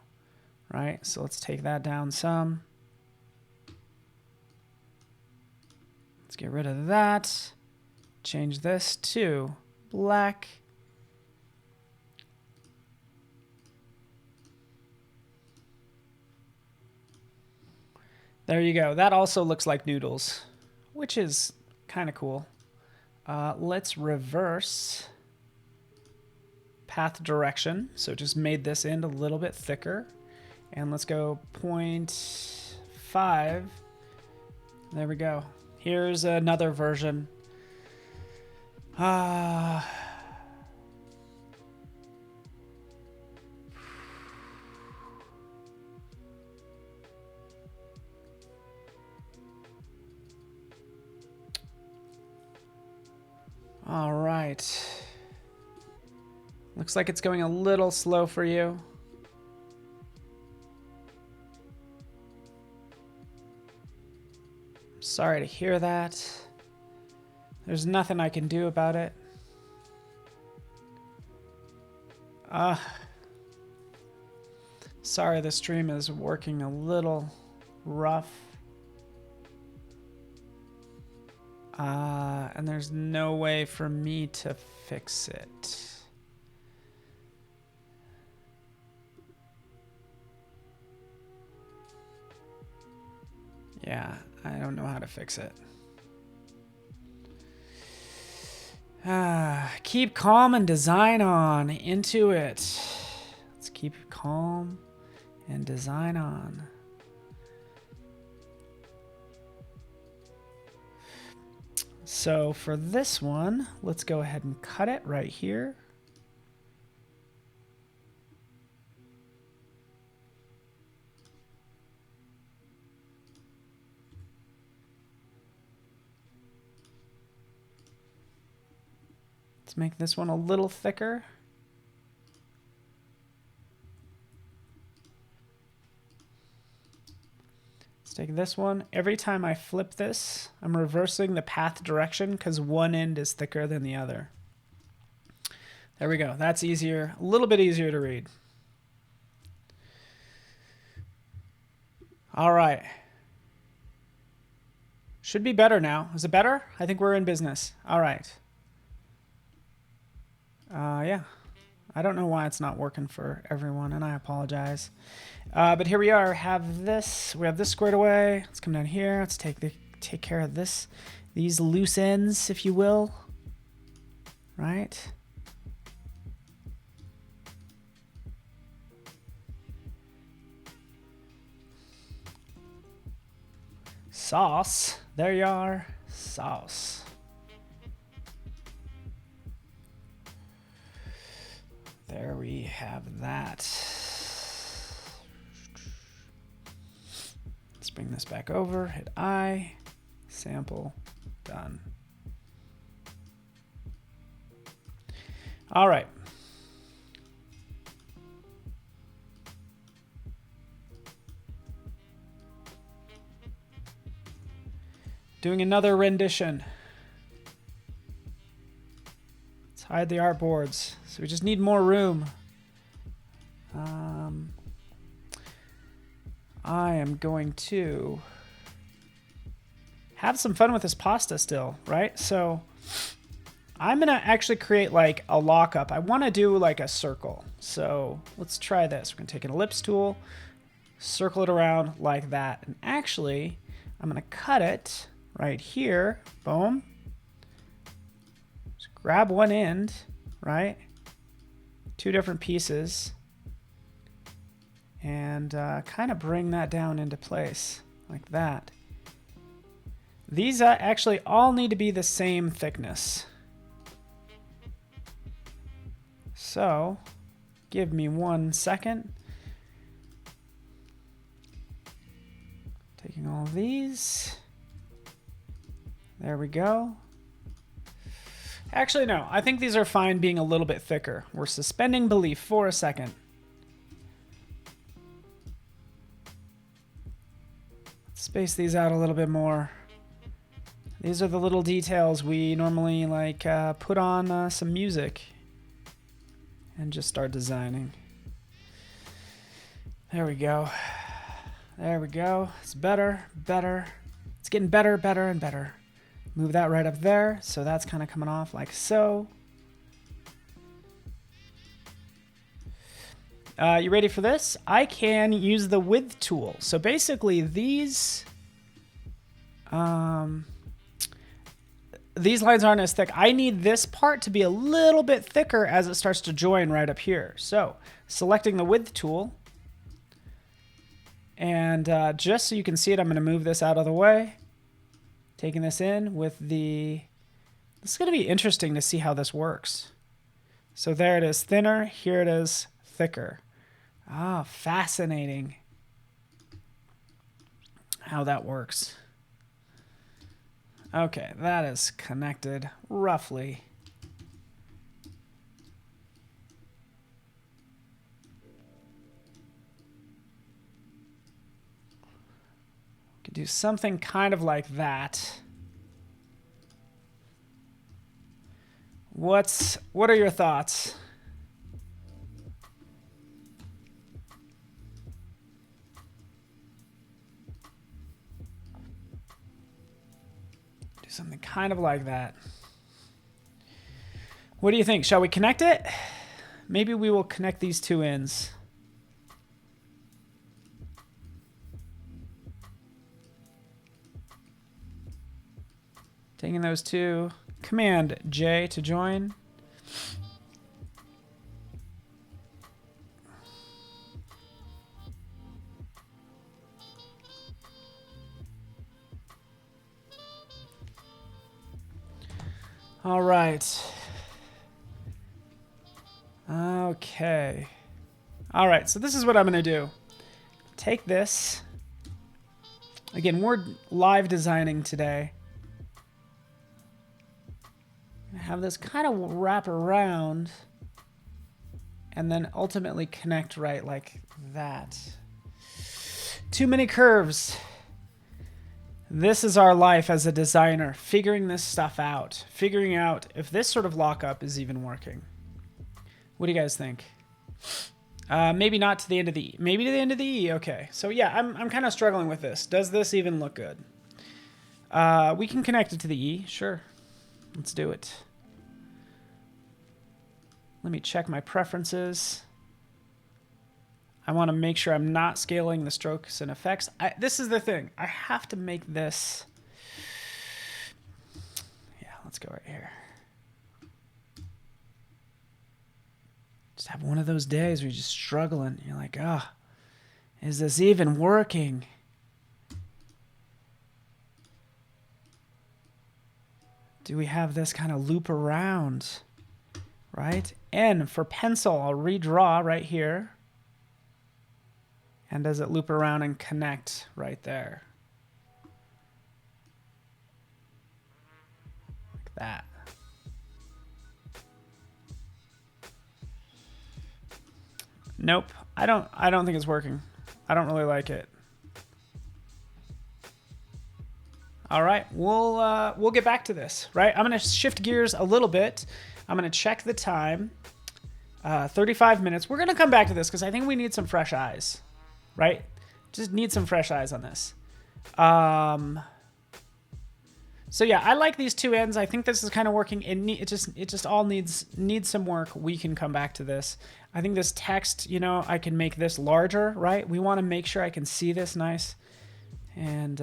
right? So let's take that down some. Let's get rid of that. Change this to black. There you go. That also looks like noodles. which is kind of cool. Let's reverse path direction. So just made this end a little bit thicker. And let's go 0.5. There we go. Here's another version. All right. Looks like it's going a little slow for you. Sorry to hear that. There's nothing I can do about it. Sorry, the stream is working a little rough. And there's no way for me to fix it. Yeah, I don't know how to fix it. Keep calm and design on. Into it. Let's keep calm and design on. So for this one, let's go ahead and cut it right here. Let's make this one a little thicker. Let's take this one. Every time I flip this, I'm reversing the path direction because one end is thicker than the other. There we go. That's easier, a little bit easier to read. All right. Should be better now. Is it better? I think we're in business. All right. Yeah. I don't know why it's not working for everyone, and I apologize. But here we are. Have this. We have this squared away. Let's come down here. Let's take care of this. These loose ends, if you will. Right? Sauce. There you are. Sauce. There we have that. Let's bring this back over, hit I, sample, done. All right. Doing another rendition. Hide the artboards. So we just need more room. I am going to have some fun with this pasta still, right? So I'm going to actually create like a lockup. I want to do like a circle. So let's try this. We're going to take an ellipse tool, circle it around like that. And actually, I'm going to cut it right here. Boom. Grab one end, right? Two different pieces. And kind of bring that down into place like that. These actually all need to be the same thickness. So, give me 1 second. Taking all of these. There we go. Actually, no. I think these are fine being a little bit thicker. We're suspending belief for a second. Space these out a little bit more. These are the little details we normally like put on some music and just start designing. There we go. There we go. It's better, better. It's getting better, better, and better. Move that right up there, so that's kind of coming off like so. You ready for this? I can use the width tool. So basically these, these lines aren't as thick. I need this part to be a little bit thicker as it starts to join right up here. So selecting the width tool, and just so you can see it, I'm going to move this out of the way. Taking this in with the... This is going to be interesting to see how this works. So there it is, thinner. Here it is, thicker. Ah, fascinating how that works. Okay, that is connected roughly. Could do something kind of like that. What are your thoughts? Do something kind of like that. What do you think? Shall we connect it? Maybe we will connect these two ends. Taking those two, Command J to join. All right. Okay. All right, so this is what I'm going to do. Take this. Again, we're live designing today. Have this kind of wrap around and then ultimately connect right like that. Too many curves. This is our life as a designer, figuring this stuff out, figuring out if this sort of lockup is even working. What do you guys think? Maybe not to the end of the E. Maybe to the end of the E. Okay. So yeah, I'm kind of struggling with this. Does this even look good? We can connect it to the E. Sure. Let's do it. Let me check my preferences. I want to make sure I'm not scaling the strokes and effects. This is the thing. I have to make this... Yeah, let's go right here. Just have one of those days where you're just struggling. You're like, oh, is this even working? Do we have this kind of loop around? Right? And for pencil, I'll redraw right here. And does it loop around and connect right there? Like that. Nope. I don't think it's working. I don't really like it. All right, we'll get back to this, right? I'm gonna shift gears a little bit. I'm gonna check the time. 35 minutes. We're gonna come back to this because I think we need some fresh eyes, right? Just need some fresh eyes on this. So yeah, I like these two ends. I think this is kind of working. It just all needs some work. We can come back to this. I think this text, you know, I can make this larger, right? We want to make sure I can see this nice. And,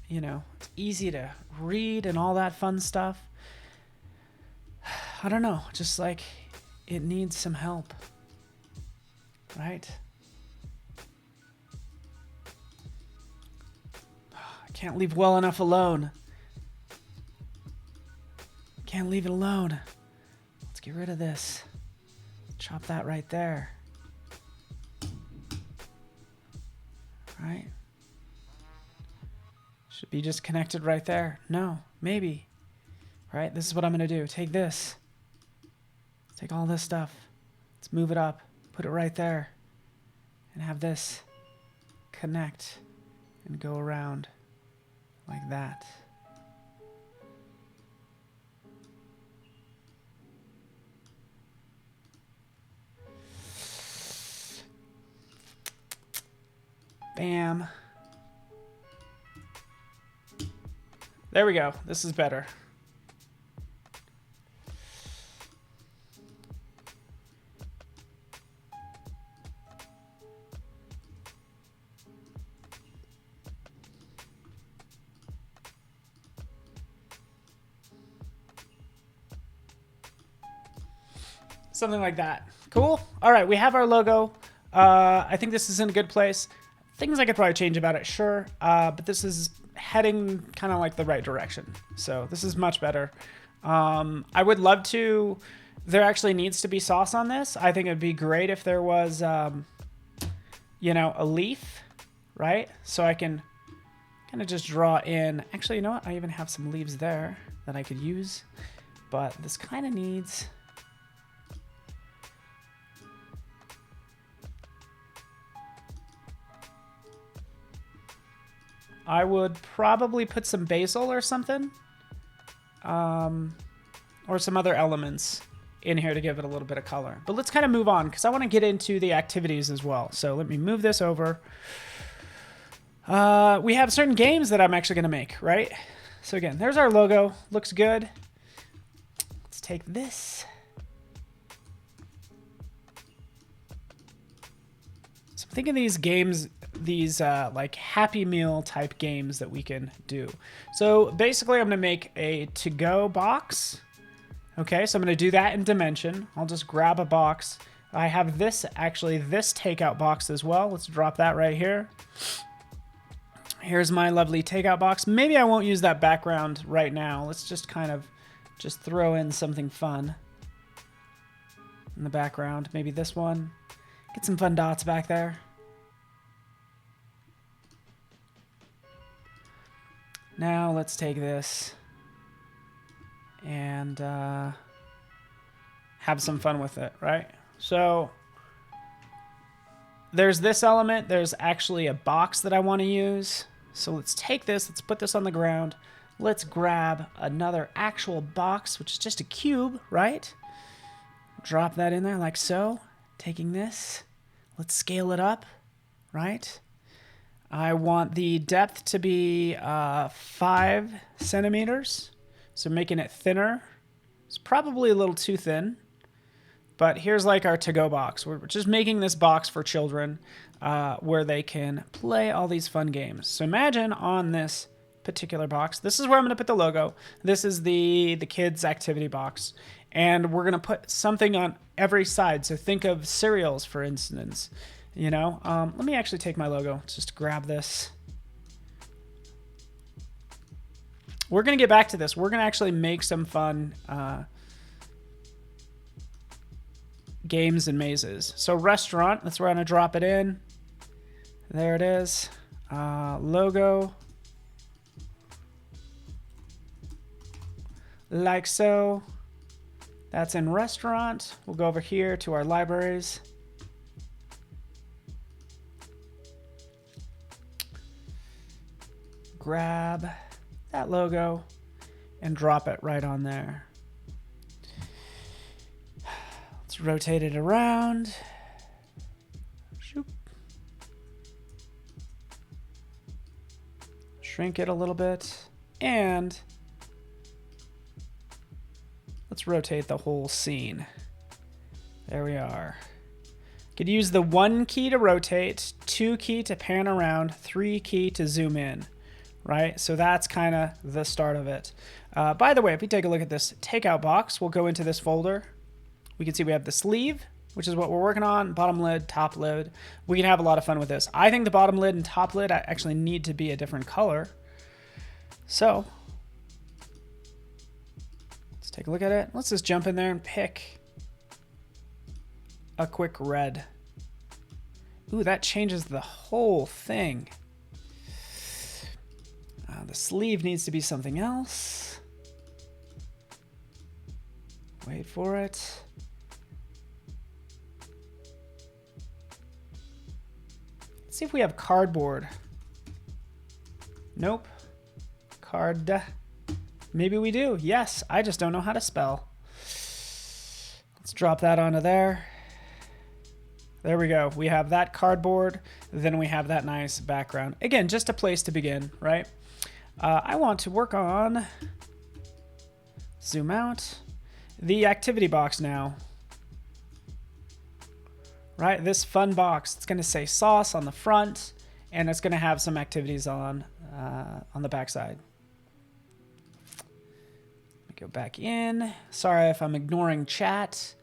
you know, it's easy to read and all that fun stuff. I don't know, just like it needs some help, right? I can't leave well enough alone. Can't leave it alone. Let's get rid of this. Chop that right there. Right? Should be just connected right there. No, maybe. Right? This is what I'm going to do. Take this. Take all this stuff. Let's move it up. Put it right there. And have this connect and go around like that. Bam. There we go. This is better. Something like that. Cool. All right, we have our logo. I think this is in a good place. Things I could probably change about it, sure. But this is heading kind of like the right direction. So this is much better. I would love to, there actually needs to be sauce on this. I think it'd be great if there was, you know, a leaf, right? So I can kind of just draw in, actually, you know what? I even have some leaves there that I could use, but this kind of needs, I would probably put some basil or something, or some other elements in here to give it a little bit of color. But let's kind of move on because I want to get into the activities as well. So let me move this over. We have certain games that I'm actually going to make, right? So again, there's our logo. Looks good. Let's take this. So I'm thinking these games, these like Happy Meal type games that we can do. So basically I'm going to make a to-go box. Okay, so I'm going to do that in Dimension. I'll just grab a box. I have this, actually, this takeout box as well. Let's drop that right here. Here's my lovely takeout box. Maybe I won't use that background right now. Let's just kind of just throw in something fun in the background. Maybe this one. Get some fun dots back there. Now let's take this and have some fun with it, right? So there's this element. There's actually a box that I want to use. So let's take this. Let's put this on the ground. Let's grab another actual box, which is just a cube, right? Drop that in there like so. Taking this. Let's scale it up, right? I want the depth to be 5 centimeters. So making it thinner. It's probably a little too thin. But here's like our to-go box. We're just making this box for children where they can play all these fun games. So imagine on this particular box, this is where I'm going to put the logo. This is the kids' activity box. And we're going to put something on every side. So think of cereals, for instance. You know, let me actually take my logo. Just grab this. We're going to get back to this. We're going to actually make some fun games and mazes. So restaurant, that's where I'm going to drop it in. There it is. Logo. Like so. That's in restaurant. We'll go over here to our libraries. Grab that logo and drop it right on there. Let's rotate it around. Shoop. Shrink it a little bit. And let's rotate the whole scene. There we are. Could use the 1 key to rotate, 2 key to pan around, 3 key to zoom in. Right? So that's kind of the start of it. By the way, if we take a look at this takeout box, we'll go into this folder. We can see we have the sleeve, which is what we're working on, bottom lid, top lid. We can have a lot of fun with this. I think the bottom lid and top lid actually need to be a different color. So let's take a look at it. Let's just jump in there and pick a quick red. Ooh, that changes the whole thing. The sleeve needs to be something else. Wait for it. Let's see if we have cardboard. Nope. Card. Maybe we do. Yes, I just don't know how to spell. Let's drop that onto there. There we go. We have that cardboard. Then we have that nice background. Again, just a place to begin, right? I want to work on, zoom out, the activity box now. Right, this fun box, it's going to say sauce on the front, and it's going to have some activities on the back side. Let me go back in. Sorry if I'm ignoring chat.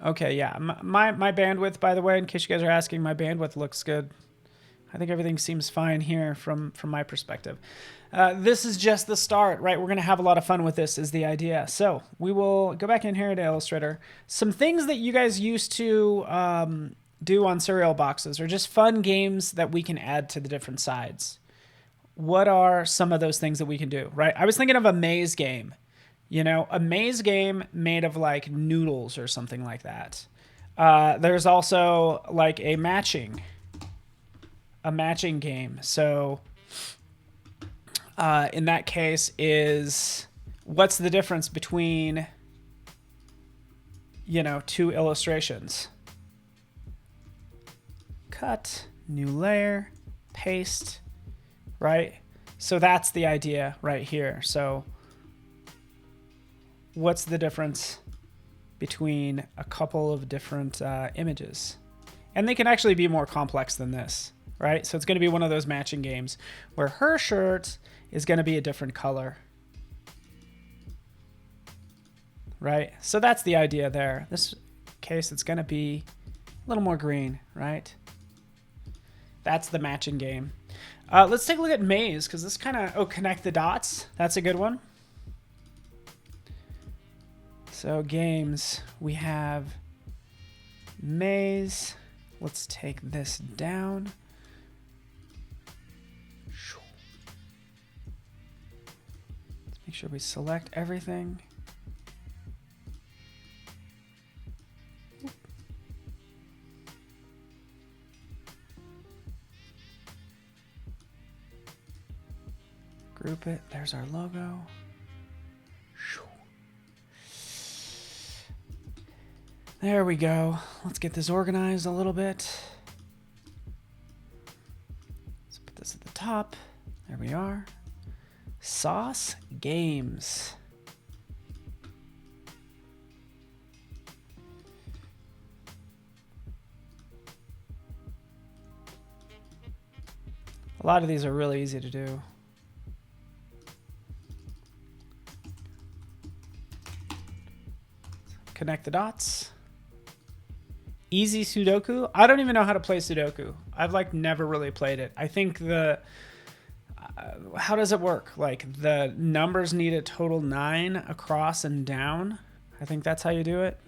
Okay, yeah. My bandwidth, by the way, in case you guys are asking, my bandwidth looks good. I think everything seems fine here from my perspective. This is just the start, right? We're going to have a lot of fun with this is the idea. So we will go back in here to Illustrator. Some things that you guys used to do on cereal boxes are just fun games that we can add to the different sides. What are some of those things that we can do, right? I was thinking of a maze game. You know, a maze game made of like noodles or something like that. There's also like a matching game. So in that case is what's the difference between, you know, two illustrations? Cut, new layer, paste, right? So that's the idea right here. So what's the difference between a couple of different images? And they can actually be more complex than this, right? So it's going to be one of those matching games where her shirt is going to be a different color, right? So that's the idea there. This case, it's going to be a little more green, right? That's the matching game. Let's take a look at maze, because this kind of, connect the dots. That's a good one. So games, we have maze. Let's take this down. Let's make sure we select everything. Group it. There's our logo. There we go. Let's get this organized a little bit. Let's put this at the top. There we are. Sauce Games. A lot of these are really easy to do. Connect the dots. Easy Sudoku. I don't even know how to play Sudoku. I've like never really played it. I think how does it work? Like the numbers need a total 9 across and down. I think that's how you do it.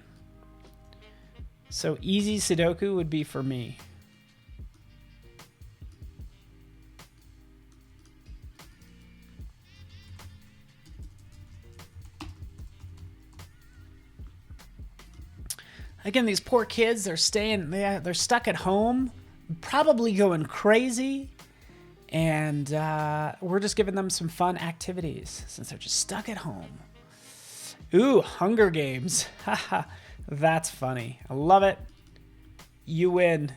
So easy Sudoku would be for me. Again, these poor kids, they're stuck at home, probably going crazy. And we're just giving them some fun activities since they're just stuck at home. Ooh, Hunger Games. Haha, that's funny. I love it. You win.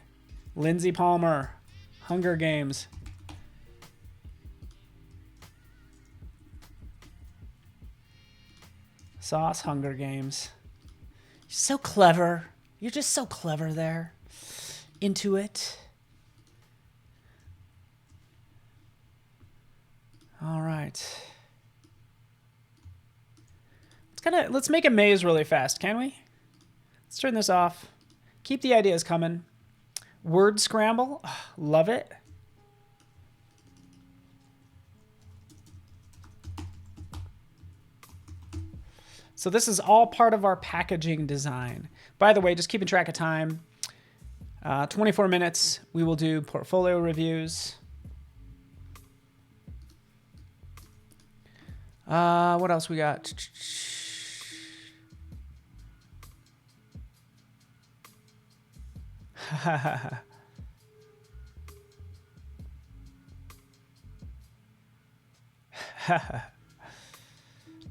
Lindsay Palmer, Hunger Games. Sauce, Hunger Games. So clever. You're just so clever there. Into it. All right. Let's make a maze really fast, can we? Let's turn this off. Keep the ideas coming. Word scramble. Oh, love it. So this is all part of our packaging design. By the way, just keeping track of time, 24 minutes, we will do portfolio reviews. What else we got?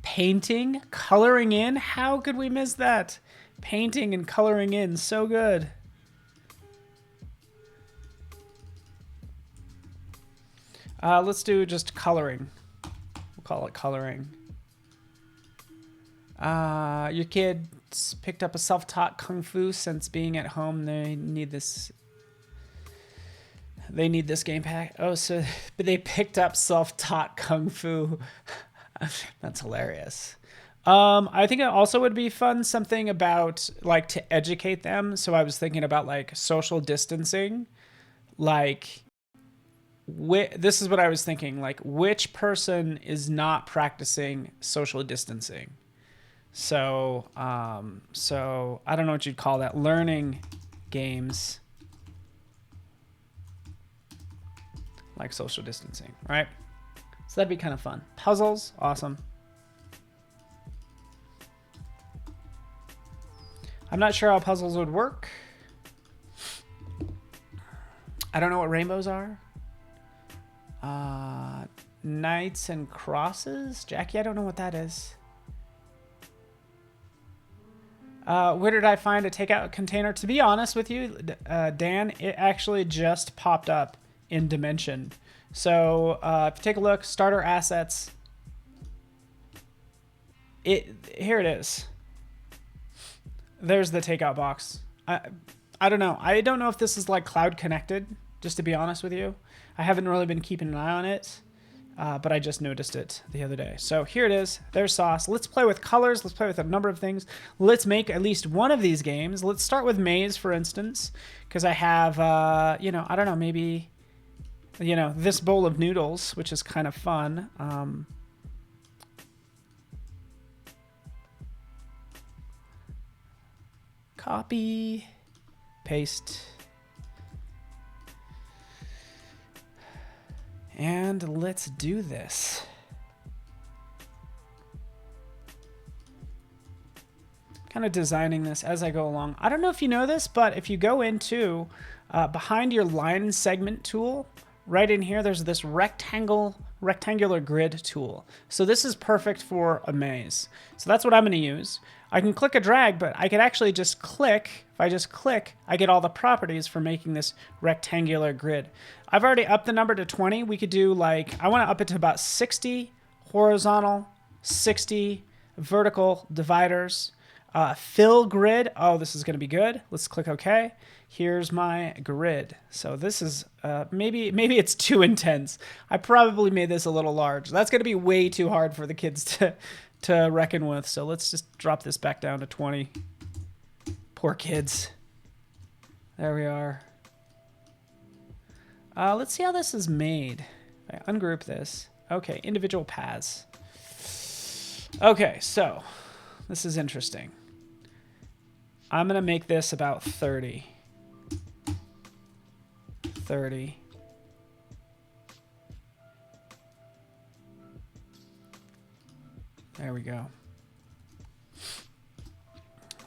Painting, coloring in. How could we miss that? Painting and coloring in, so good. Let's do just coloring. We'll call it coloring. Your kids picked up a self-taught kung fu since being at home. They need this They need this game pack. Oh, so but they picked up self-taught kung fu. That's hilarious. I think it also would be fun, something about like to educate them. So I was thinking about like social distancing. Like, this is what I was thinking. Like, which person is not practicing social distancing? So, so I don't know what you'd call that. Learning games like social distancing, right? So that'd be kind of fun. Puzzles, awesome. I'm not sure how puzzles would work. I don't know what rainbows are. Knights and crosses? Jackie, I don't know what that is. Where did I find a takeout container? To be honest with you, Dan, it actually just popped up in Dimension. So if you take a look, starter assets, here it is. There's the takeout box. I don't know. I don't know if this is like cloud connected, just to be honest with you. I haven't really been keeping an eye on it, but I just noticed it the other day. So here it is. There's sauce. Let's play with colors. Let's play with a number of things. Let's make at least one of these games. Let's start with Maze, for instance, because I have, you know, I don't know, maybe, you know, this bowl of noodles, which is kind of fun. Copy, paste, and let's do this. Kind of designing this as I go along. I don't know if you know this, but if you go into behind your line segment tool, right in here, there's this rectangular grid tool. So this is perfect for a maze. So that's what I'm going to use. I can click a drag, but I could actually just click. If I just click, I get all the properties for making this rectangular grid. I've already upped the number to 20. We could do like, I want to up it to about 60 horizontal, 60 vertical dividers. Fill grid. Oh, this is going to be good. Let's click OK. Here's my grid. So this is maybe it's too intense. I probably made this a little large. That's going to be way too hard for the kids to reckon with. So let's just drop this back down to 20. Poor kids. There we are. Let's see how this is made. I ungroup this. Okay, individual paths. Okay, so this is interesting. I'm going to make this about 30. 30. There we go.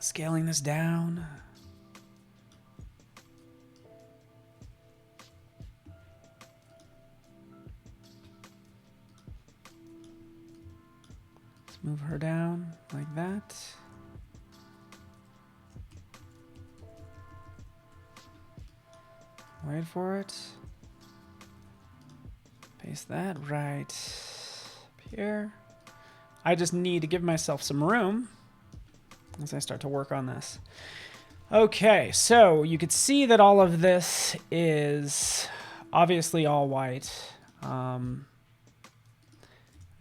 Scaling this down. Let's move her down like that. Wait for it. Paste that right here. I just need to give myself some room as I start to work on this. Okay, so you could see that all of this is obviously all white. There's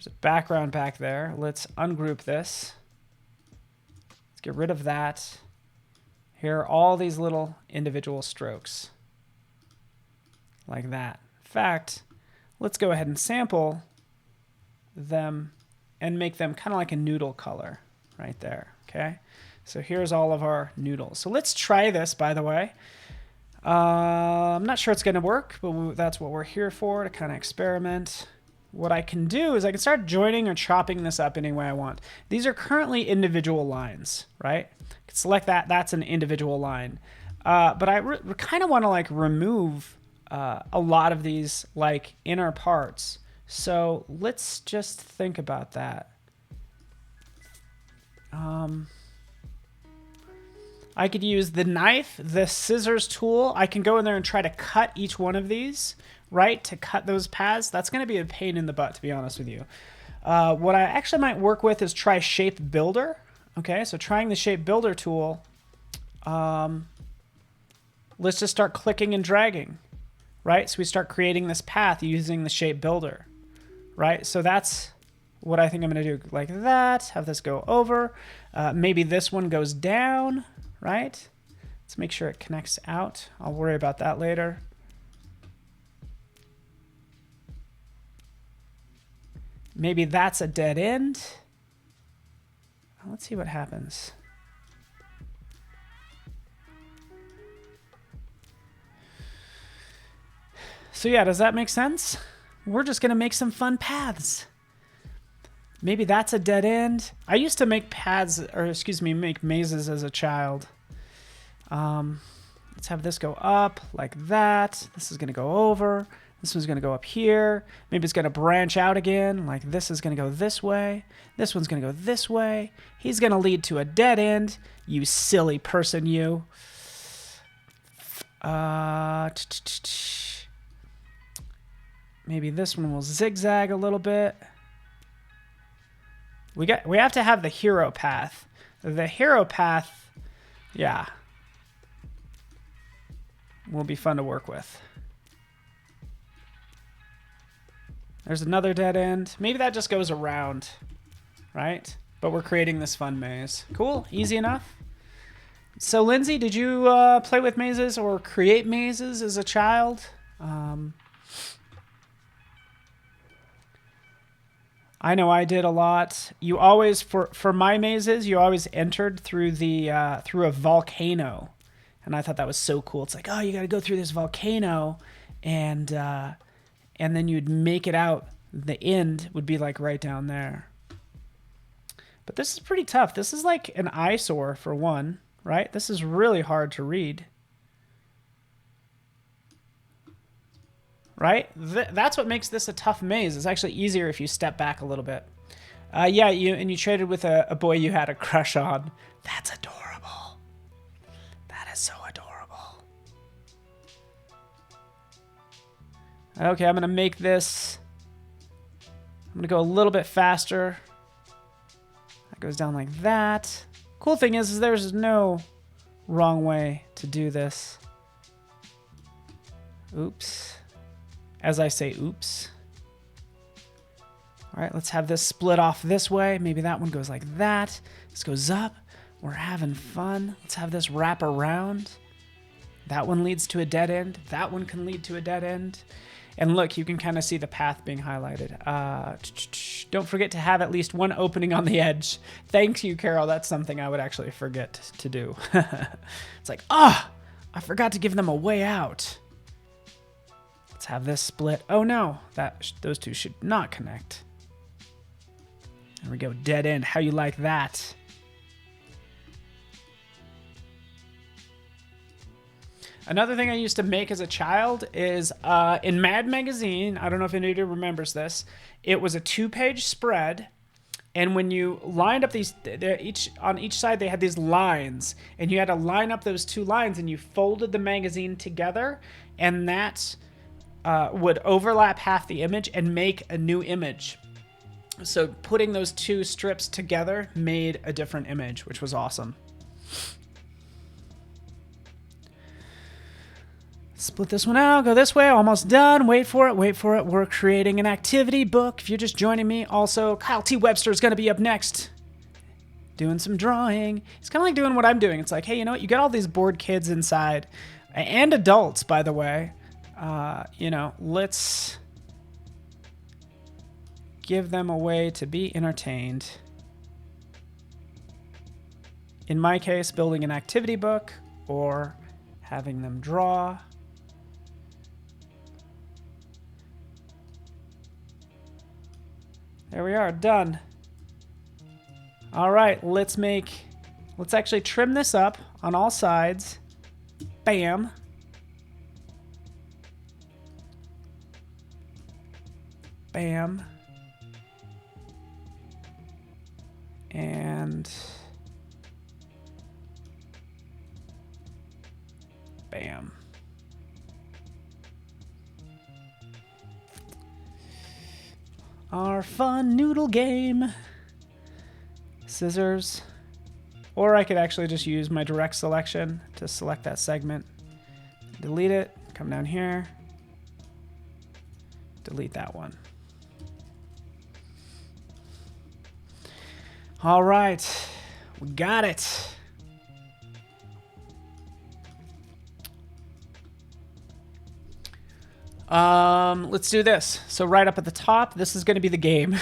a background back there. Let's ungroup this. Let's get rid of that. Here are all these little individual strokes. Like that. In fact, let's go ahead and sample them and make them kind of like a noodle color right there. Okay, so here's all of our noodles. So let's try this, by the way. I'm not sure it's going to work, but that's what we're here for, to kind of experiment. What I can do is I can start joining or chopping this up any way I want. These are currently individual lines, right? I can select that. That's an individual line. But I kind of want to like remove a lot of these like inner parts. So let's just think about that. I could use the knife, the scissors tool. I can go in there and try to cut each one of these, right? To cut those paths. That's going to be a pain in the butt, to be honest with you. What I actually might work with is try Shape Builder. Okay, so trying the Shape Builder tool. Let's just start clicking and dragging. right? So we start creating this path using the shape builder, right? So that's what I think I'm going to do, like that. Have this go over. Maybe this one goes down, right? Let's make sure it connects out. I'll worry about that later. Maybe that's a dead end. Let's see what happens. So yeah, does that make sense? We're just going to make some fun paths. Maybe that's a dead end. I used to make paths, or excuse me, make mazes as a child. Let's have this go up like that. This is going to go over. This one's going to go up here. Maybe it's going to branch out again. Like this is going to go this way. This one's going to go this way. He's going to lead to a dead end. You silly person, you. Maybe this one will zigzag a little bit. We have to have the hero path. The hero path, yeah, will be fun to work with. There's another dead end. Maybe that just goes around, right? But we're creating this fun maze. Cool, easy enough. So Lindsay, did you play with mazes or create mazes as a child? I know I did a lot. You always, for my mazes, you always entered through the through a volcano, and I thought that was so cool. It's like, oh, you got to go through this volcano, and then you'd make it out. The end would be like right down there. But this is pretty tough. This is like an eyesore for one, right? This is really hard to read. Right? That's what makes this a tough maze. It's actually easier if you step back a little bit. Yeah, you traded with a boy you had a crush on. That's adorable. That is so adorable. Okay, I'm going to make this. I'm going to go a little bit faster. That goes down like that. Cool thing is there's no wrong way to do this. Oops. As I say, oops. All right, let's have this split off this way. Maybe that one goes like that. This goes up. We're having fun. Let's have this wrap around. That one leads to a dead end. That one can lead to a dead end. And look, you can kind of see the path being highlighted. Don't forget to have at least one opening on the edge. Thank you, Carol. That's something I would actually forget to do. It's like, I forgot to give them a way out. Let's have this split. Oh no, those two should not connect. There we go, dead end. How you like that? Another thing I used to make as a child is in Mad Magazine, I don't know if anybody remembers this, it was a 2-page spread, and when you lined up these, on each side they had these lines, and you had to line up those 2 lines, and you folded the magazine together, and that would overlap half the image and make a new image. So putting those 2 strips together made a different image, which was awesome. Split this one out, go this way, almost done. Wait for it, wait for it. We're creating an activity book. If you're just joining me, also, Kyle T. Webster is going to be up next. Doing some drawing. It's kind of like doing what I'm doing. It's like, hey, you know what? You got all these bored kids inside, and adults, by the way. Let's give them a way to be entertained. In my case, building an activity book or having them draw. There we are, done. All right, let's actually trim this up on all sides. Bam. Bam. And bam. Our fun noodle game. Scissors. Or I could actually just use my direct selection to select that segment. Delete it, come down here, delete that one. All right, we got it. Let's do this. So right up at the top, this is going to be the game.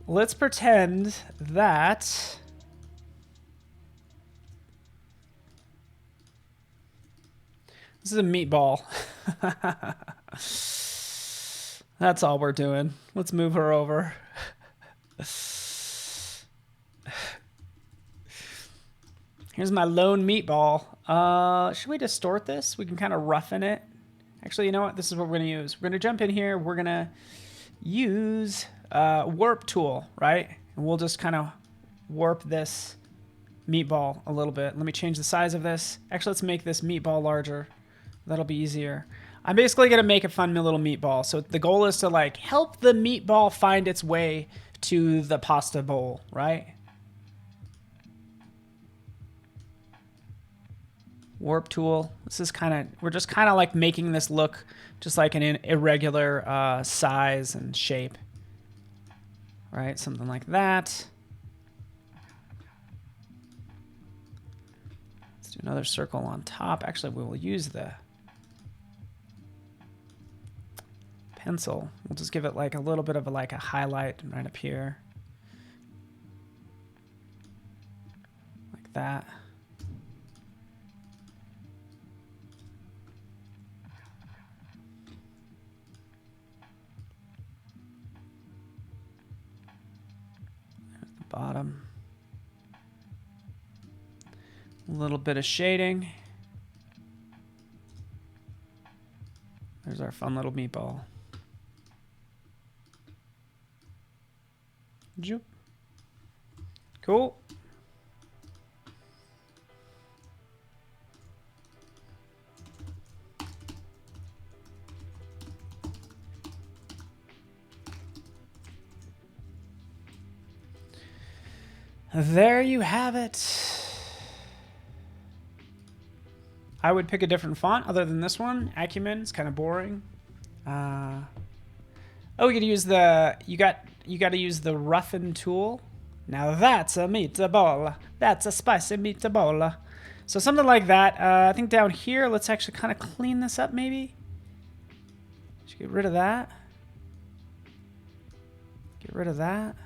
Let's pretend that this is a meatball. That's all we're doing. Let's move her over. Here's my lone meatball. Should we distort this? We can kind of roughen it. Actually, you know what? This is what we're going to use. We're going to jump in here. We're going to use warp tool, right? And we'll just kind of warp this meatball a little bit. Let me change the size of this. Actually, let's make this meatball larger. That'll be easier. I'm basically going to make a fun little meatball. So the goal is to like help the meatball find its way to the pasta bowl, right? Warp tool. This is kind of, we're just kind of like making this look just like an irregular size and shape. Right, something like that. Let's do another circle on top. Actually, we will use the pencil. We'll just give it like a little bit of a highlight right up here. Like that. There's the bottom. A little bit of shading. There's our fun little meatball. Joop. Cool. There you have it. I would pick a different font other than this one. Acumen, it's kind of boring. Oh, you could use the, you got to use the roughen tool. Now that's a meatball. That's a spicy meatball. So something like that. I think down here, let's actually kind of clean this up maybe. Should get rid of that. Get rid of that.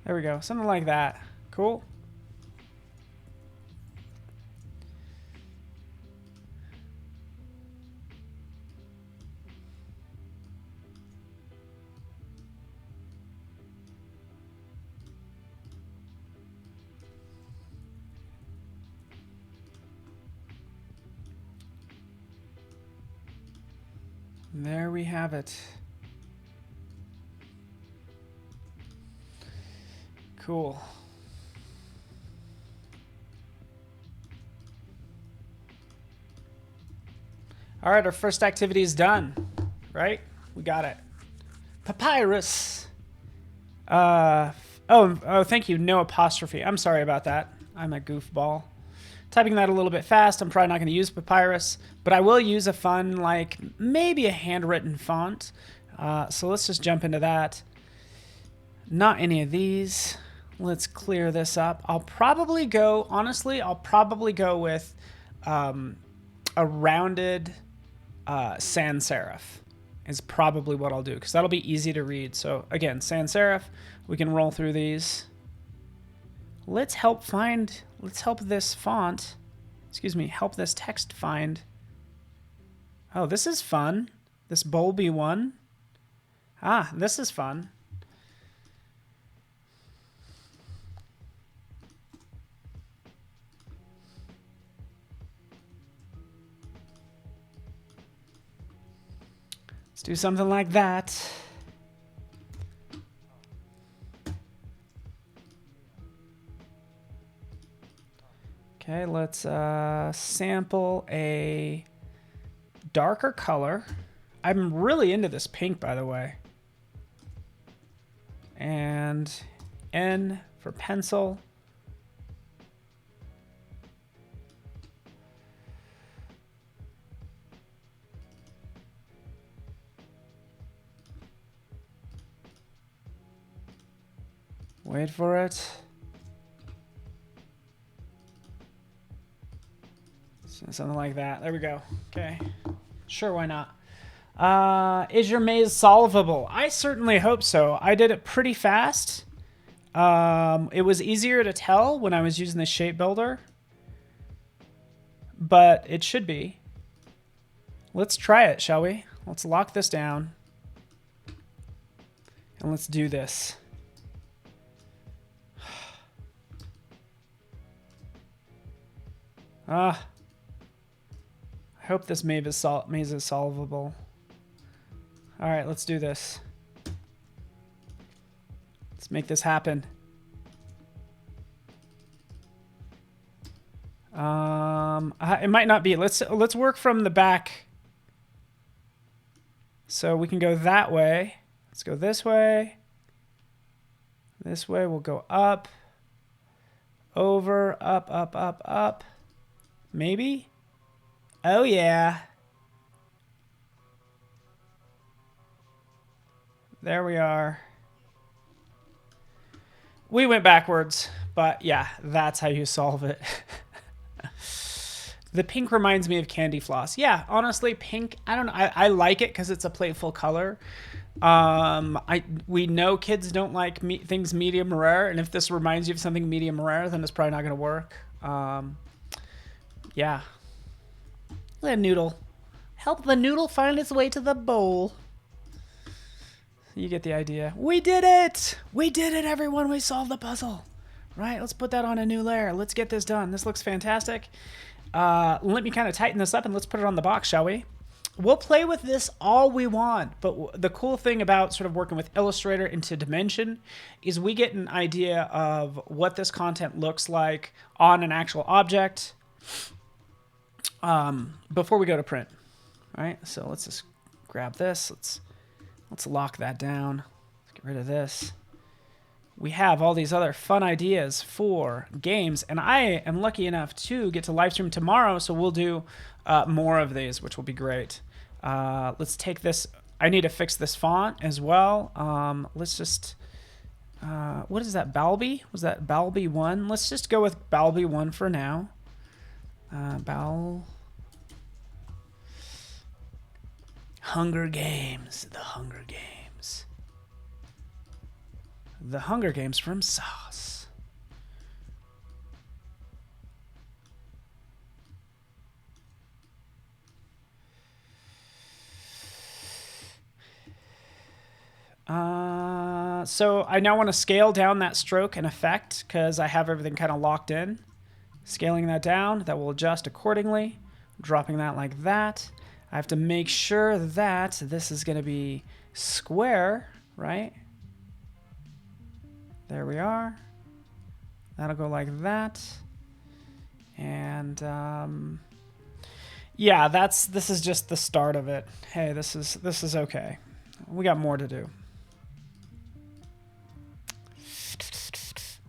There we go. Something like that. Cool. There we have it. Cool. All right, our first activity is done, right? We got it. Papyrus. Oh, thank you. No apostrophe. I'm sorry about that. I'm a goofball. Typing that a little bit fast. I'm probably not going to use Papyrus, but I will use a fun, like maybe a handwritten font. So let's just jump into that. Not any of these. Let's clear this up. I'll probably go, honestly, I'll probably go with a rounded sans serif is probably what I'll do because that'll be easy to read. So again, sans serif, we can roll through these. Let's help this font, excuse me, help this text find. Oh, this is fun. This bulby one. Ah, this is fun. Let's do something like that. Okay, let's sample a darker color. I'm really into this pink, by the way. And N for pencil. wait for it. Something like that. There we go. Okay. Sure, why not? Is your maze solvable? I certainly hope so. I did it pretty fast. It was easier to tell when I was using the shape builder, but it should be. Let's try it, shall we? Let's lock this down and let's do this. I hope this maze is solvable. All right, let's do this. Let's make this happen. It might not be. Let's work from the back. So we can go that way. Let's go this way. This way we'll go up, over, up, up, up, up. Maybe? Oh yeah. There we are. We went backwards, but yeah, that's how you solve it. The pink reminds me of candy floss. Yeah, honestly, pink, I don't know. I like it because it's a playful color. We know kids don't like things medium rare, and if this reminds you of something medium rare, then it's probably not going to work. Yeah. Let noodle. Help the noodle find its way to the bowl. You get the idea. We did it! We did it, everyone! We solved the puzzle. Right, let's put that on a new layer. Let's get this done. This looks fantastic. Let me kind of tighten this up and let's put it on the box, shall we? We'll play with this all we want, but the cool thing about sort of working with Illustrator into Dimension is we get an idea of what this content looks like on an actual object before we go to print. All right, so let's just grab this. Let's lock that down. Let's get rid of this. We have all these other fun ideas for games, and I am lucky enough to get to live stream tomorrow, so we'll do more of these, which will be great. Let's take this. I need to fix this font as well. Let's just, what is that, Balby? Was that Balby 1? Let's just go with Balby 1 for now. Hunger Games, the Hunger Games. The Hunger Games from Sauce. So I now want to scale down that stroke and effect because I have everything kind of locked in. Scaling that down, that will adjust accordingly. Dropping that like that. I have to make sure that this is going to be square, right? There we are. That'll go like that. And yeah, this is just the start of it. Hey, this is okay. We got more to do.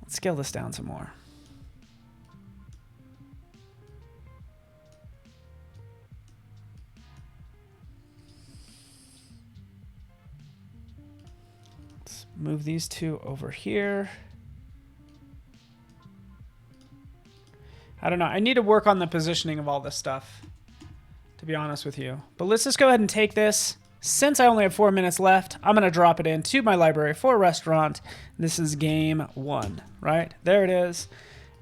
Let's scale this down some more. Move these two over here. I don't know. I need to work on the positioning of all this stuff, to be honest with you. But let's just go ahead and take this. Since I only have 4 minutes left, I'm going to drop it into my library for restaurant. This is game 1, right? There it is.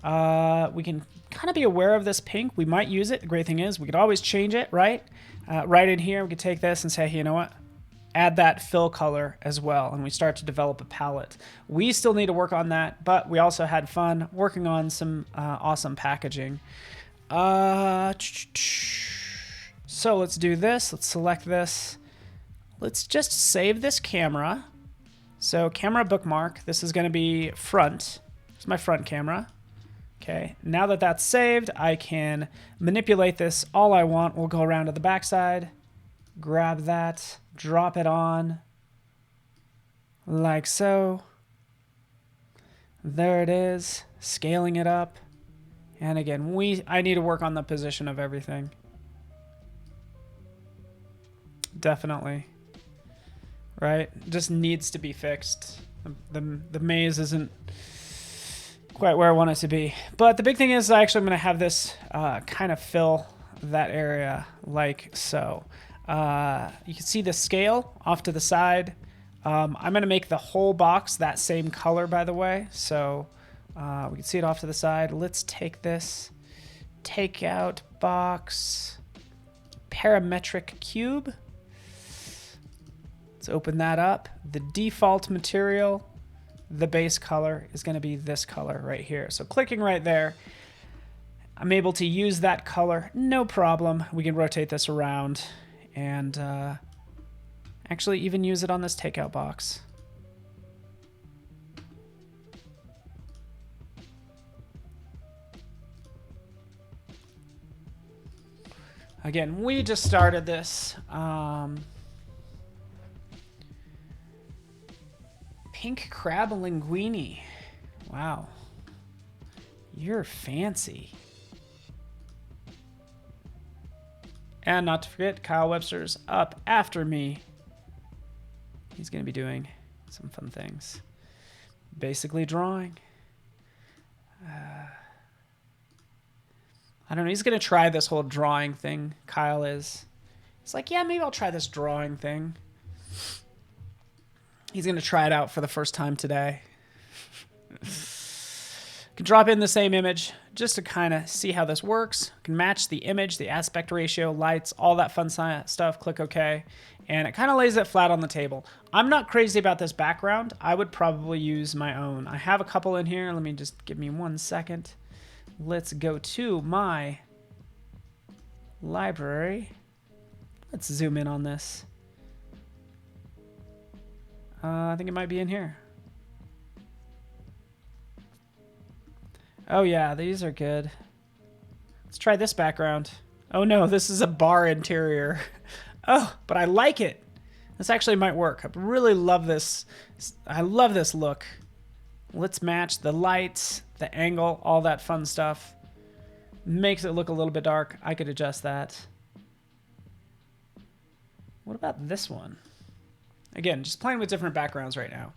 We can kind of be aware of this pink. We might use it. The great thing is we could always change it, right? Right in here, we could take this and say, hey, you know what? Add that fill color as well, and we start to develop a palette. We still need to work on that, but we also had fun working on some awesome packaging. So let's do this. Let's select this. Let's just save this camera. So camera bookmark. This is going to be front. It's my front camera. Okay, now that that's saved, I can manipulate this all I want. We'll go around to the backside, grab that, drop it on like so. There it is, scaling it up. And again, I need to work on the position of everything. Definitely. Right? Just needs to be fixed. The maze isn't quite where I want it to be. But the big thing is actually I'm going to have this kind of fill that area like so. You can see the scale off to the side. I'm going to make the whole box that same color, by the way. So we can see it off to the side. Let's take this, take out box, parametric cube. Let's open that up. The default material, the base color is going to be this color right here. So clicking right there, I'm able to use that color, no problem. We can rotate this around and actually even use it on this takeout box. Again, we just started this. Pink crab linguine. Wow. You're fancy. And not to forget, Kyle Webster's up after me. He's going to be doing some fun things. Basically drawing. I don't know. He's going to try this whole drawing thing. Kyle is. He's like, yeah, maybe I'll try this drawing thing. He's going to try it out for the first time today. Can drop in the same image just to kind of see how this works. Can match the image, the aspect ratio, lights, all that fun stuff. Click OK. And it kind of lays it flat on the table. I'm not crazy about this background. I would probably use my own. I have a couple in here. Let me just give me 1 second. Let's go to my library. Let's zoom in on this. I think it might be in here. Oh yeah, these are good. Let's try this background. Oh no, this is a bar interior. Oh, but I like it. This actually might work. I really love this. I love this look. Let's match the lights, the angle, all that fun stuff. Makes it look a little bit dark. I could adjust that. What about this one? Again, just playing with different backgrounds right now.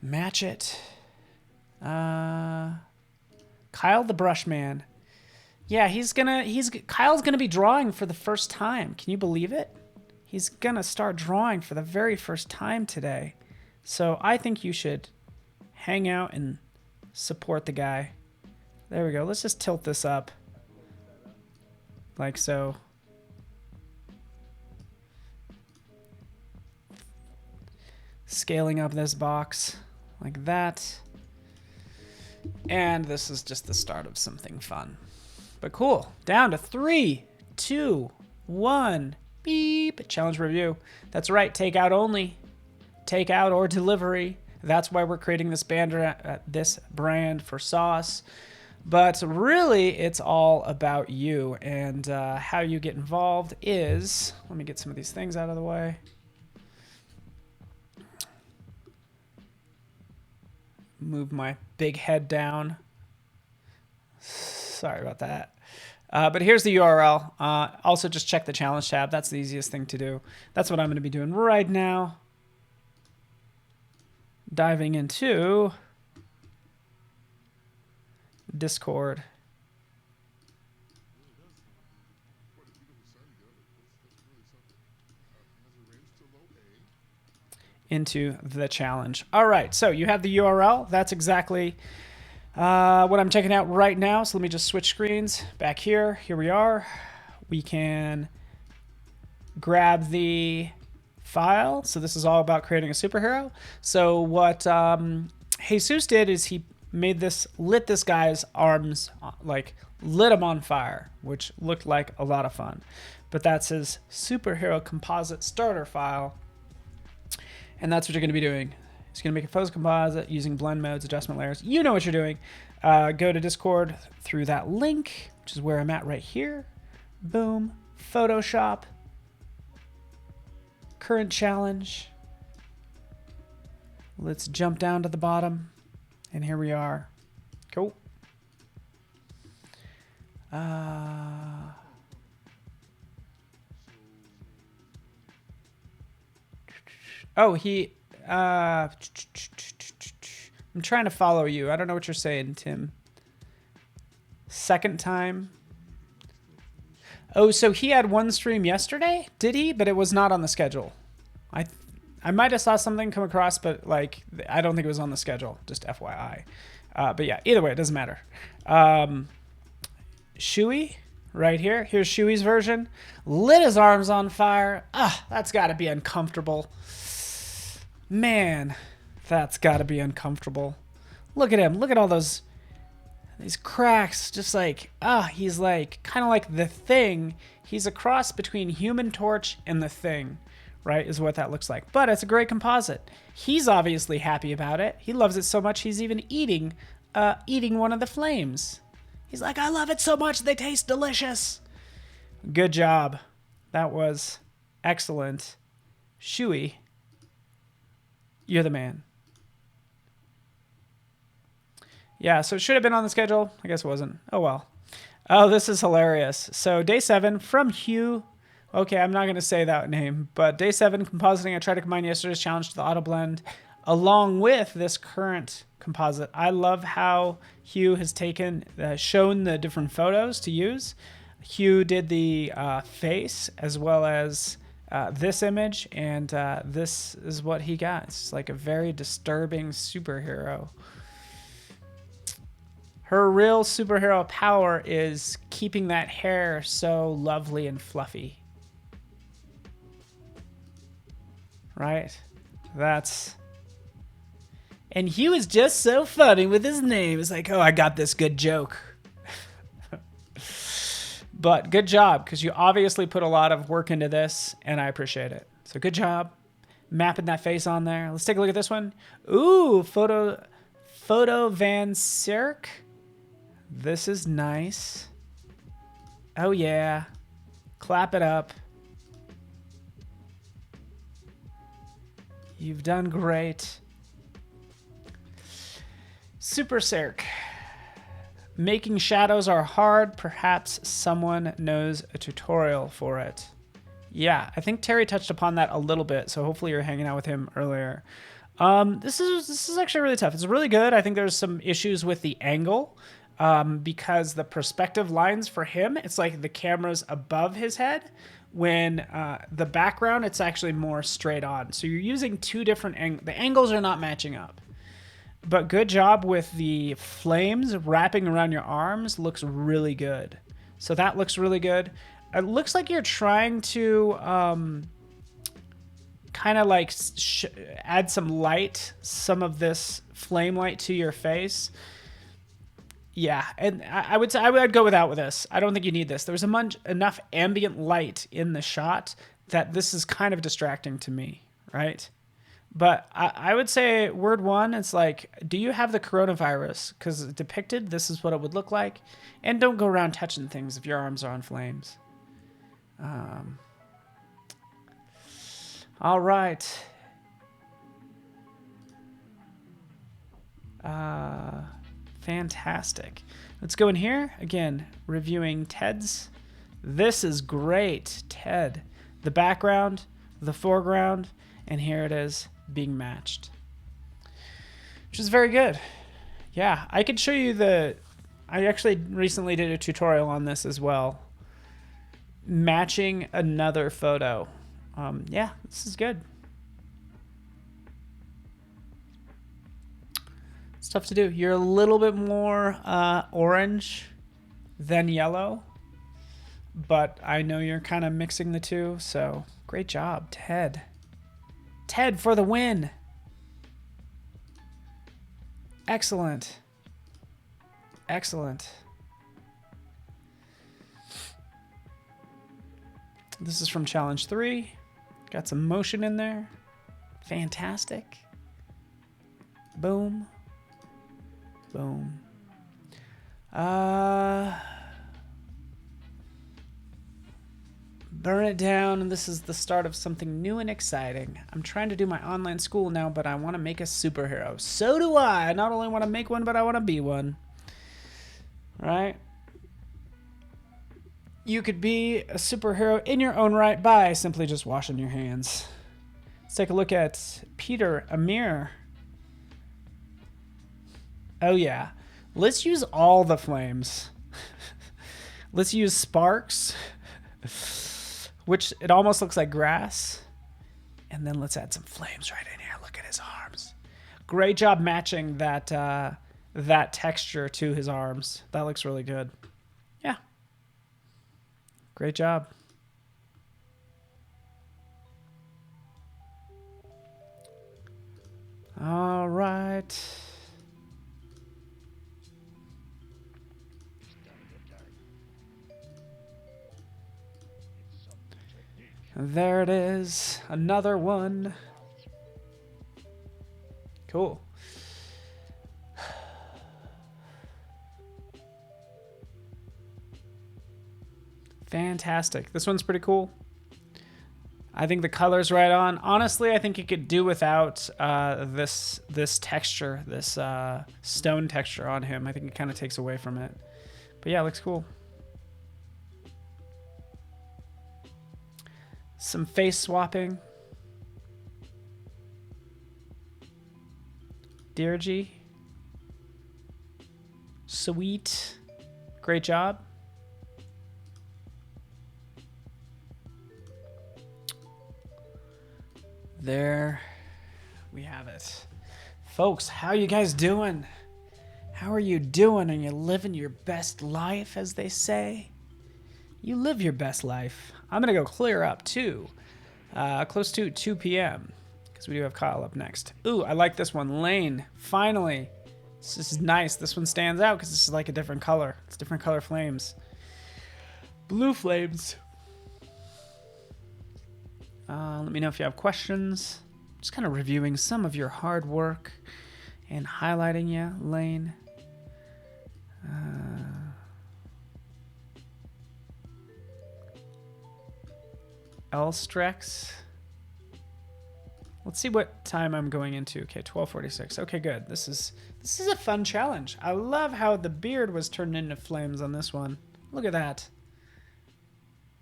Match it. Kyle the Brush Man. Yeah, Kyle's gonna be drawing for the first time. Can you believe it? He's gonna start drawing for the very first time today. So I think you should hang out and support the guy. There we go. Let's just tilt this up. Like so. Scaling up this box like that. And this is just the start of something fun. But cool. Down to 3, 2, 1. Beep. Challenge review. That's right. Takeout only. Takeout or delivery. That's why we're creating this brand for sauce. But really, it's all about you. And how you get involved is... Let me get some of these things out of the way. Move my big head down. Sorry about that. But here's the URL. Also, just check the challenge tab. That's the easiest thing to do. That's what I'm going to be doing right now. Diving into Discord. Into the challenge. All right, so you have the URL. That's exactly what I'm checking out right now. So let me just switch screens back here. Here we are. We can grab the file. So this is all about creating a superhero. So what Jesus did is he made this, lit this guy's arms, like lit him on fire, which looked like a lot of fun. But that's his superhero composite starter file. And that's what you're going to be doing. It's going to make a photo composite using blend modes, adjustment layers. You know what you're doing. Go to Discord through that link, which is where I'm at right here. Boom. Photoshop. Current challenge. Let's jump down to the bottom. And here we are. Cool. Oh, he... I'm trying to follow you. I don't know what you're saying, Tim. Second time. Oh, so he had one stream yesterday? Did he? But it was not on the schedule. I might have saw something come across, but like I don't think it was on the schedule. Just FYI. But yeah, either way, it doesn't matter. Shuey, right here. Here's Shuey's version. Lit his arms on fire. That's got to be uncomfortable. Man, that's got to be uncomfortable. Look at him. Look at all these cracks. Just like, he's like kind of like the Thing. He's a cross between Human Torch and the Thing, right? Is what that looks like. But it's a great composite. He's obviously happy about it. He loves it so much he's even eating one of the flames. He's like, I love it so much they taste delicious. Good job. That was excellent. Shuey, you're the man. Yeah, so it should have been on the schedule. I guess it wasn't. Oh, well. Oh, this is hilarious. So day 7 from Hugh. Okay, I'm not going to say that name, but day 7 compositing. I tried to combine yesterday's challenge to the auto blend along with this current composite. I love how Hugh has shown the different photos to use. Hugh did the face as well as this image, and this is what he got. It's like a very disturbing superhero. Her real superhero power is keeping that hair so lovely and fluffy. Right? And Hugh is just so funny with his name. It's like, oh, I got this good joke. But good job, because you obviously put a lot of work into this, and I appreciate it. So good job mapping that face on there. Let's take a look at this one. Ooh, Photo Van Cirk. This is nice. Oh, yeah. Clap it up. You've done great. Super Cirque. Making shadows are hard. Perhaps someone knows a tutorial for it. Yeah, I think Terry touched upon that a little bit, so hopefully you're hanging out with him earlier. This is actually really tough. It's really good. I think there's some issues with the angle because the perspective lines for him, it's like the camera's above his head. When the background, it's actually more straight on. So you're using two different angles. The angles are not matching up. But good job with the flames wrapping around your arms. Looks really good. So that looks really good. It looks like you're trying to kind of like add some light, some of this flame light to your face. Yeah, and I would say I'd go without with this. I don't think you need this. There's enough ambient light in the shot that this is kind of distracting to me, right? But I would say word one, it's like, do you have the coronavirus? Because depicted, this is what it would look like. And don't go around touching things if your arms are on flames. All right. Fantastic. Let's go in here. Again, reviewing Ted's. This is great, Ted. The background, the foreground, and here it is being matched. Which is very good. Yeah, I could show you I actually recently did a tutorial on this as well. Matching another photo. Yeah, this is good. It's tough to do. You're a little bit more orange than yellow, but I know you're kind of mixing the two, so great job, Ted. Ted for the win. Excellent. Excellent. This is from Challenge 3. Got some motion in there. Fantastic. Boom. Boom. Burn it down, and this is the start of something new and exciting. I'm trying to do my online school now, but I want to make a superhero. So do I. I not only want to make one, but I want to be one. Right? You could be a superhero in your own right by simply just washing your hands. Let's take a look at Peter Amir. Oh yeah, let's use all the flames. Let's use sparks, which it almost looks like grass. And then let's add some flames right in here. Look at his arms. Great job matching that that texture to his arms. That looks really good. Yeah. Great job. All right. There it is. Another one. Cool. Fantastic. This one's pretty cool. I think the color's right on. Honestly, I think you could do without this texture, this stone texture on him. I think it kind of takes away from it. But yeah, it looks cool. Some face swapping. Dirgy. Sweet. Great job. There we have it. Folks, how you guys doing? How are you doing? Are you living your best life, as they say? You live your best life. I'm going to go clear up too. Close to 2 p.m. because we do have Kyle up next. Ooh, I like this one. Lane, finally. This is nice. This one stands out because this is like a different color. It's different color flames. Blue flames. Let me know if you have questions. Just kind of reviewing some of your hard work and highlighting you, Lane. Elstrex. Let's see what time I'm going into. Okay, 12:46. Okay, good. This is a fun challenge. I love how the beard was turned into flames on this one. Look at that.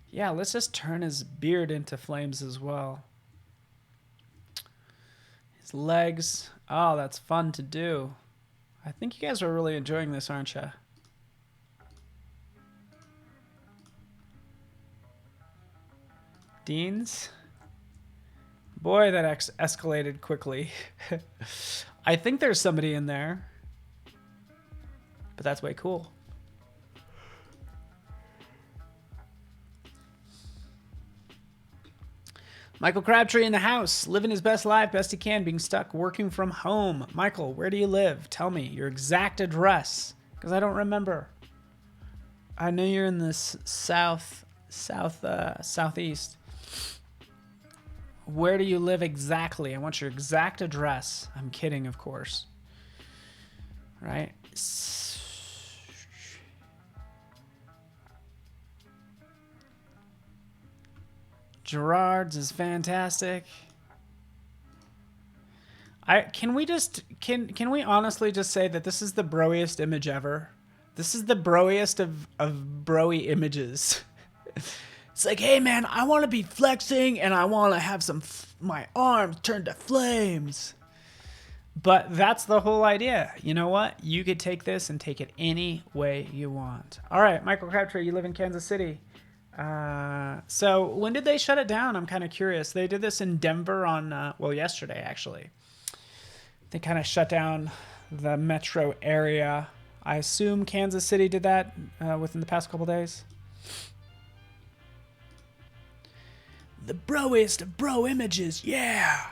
Yeah, let's just turn his beard into flames as well. His legs. Oh, that's fun to do. I think you guys are really enjoying this, aren't you? Deans. Boy, that escalated quickly. I think there's somebody in there. But that's way cool. Michael Crabtree in the house, living his best life, best he can, being stuck working from home. Michael, where do you live? Tell me your exact address, because I don't remember. I know you're in this southeast. Where do you live exactly? I want your exact address. I'm kidding, of course. Right? Gerard's is fantastic. Can we honestly just say that this is the broiest image ever? This is the broiest of broy images. It's like, hey man, I want to be flexing and I want to have my arms turned to flames. But that's the whole idea. You know what? You could take this and take it any way you want. All right, Michael Crabtree, you live in Kansas City. So when did they shut it down? I'm kind of curious. They did this in Denver on, yesterday actually. They kind of shut down the metro area. I assume Kansas City did that within the past couple days. The broiest of bro images, yeah.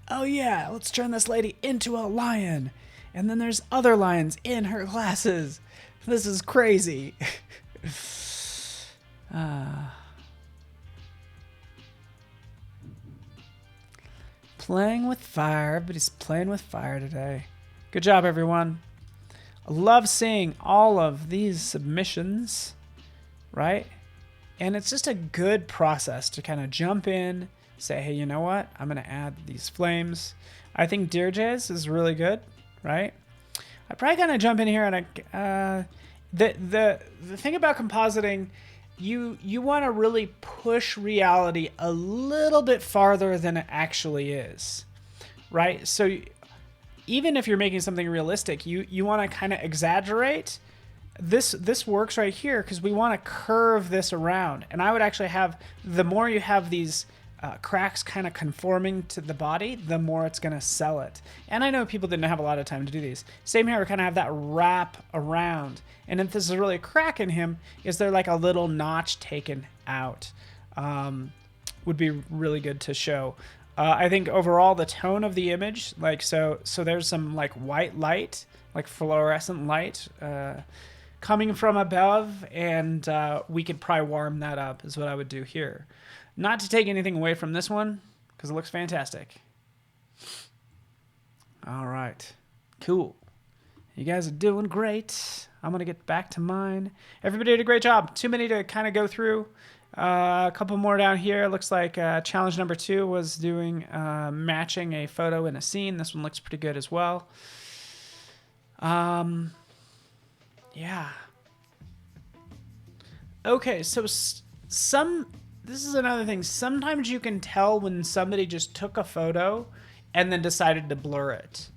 Oh yeah, let's turn this lady into a lion. And then there's other lions in her glasses. This is crazy. Playing with fire. Everybody's playing with fire today. Good job, everyone. I love seeing all of these submissions, right? And it's just a good process to kind of jump in, say, hey, you know what? I'm going to add these flames. I think Dirges is really good, right? I probably going to jump in here and the thing about compositing, you want to really push reality a little bit farther than it actually is, right? So even if you're making something realistic, you want to kind of exaggerate. This works right here because we want to curve this around. And I would actually have, the more you have these cracks kind of conforming to the body, the more it's going to sell it. And I know people didn't have a lot of time to do these. Same here, we kind of have that wrap around. And if this is really a crack in him, is there like a little notch taken out? Would be really good to show. I think overall the tone of the image, like so there's some like white light, like fluorescent light coming from above, and we could probably warm that up is what I would do here. Not to take anything away from this one, because it looks fantastic. All right, cool. You guys are doing great. I'm going to get back to mine. Everybody did a great job. Too many to kind of go through. A couple more down here. Looks like challenge number 2 was doing matching a photo in a scene. This one looks pretty good as well. Yeah. Okay, so this is another thing. Sometimes you can tell when somebody just took a photo and then decided to blur it.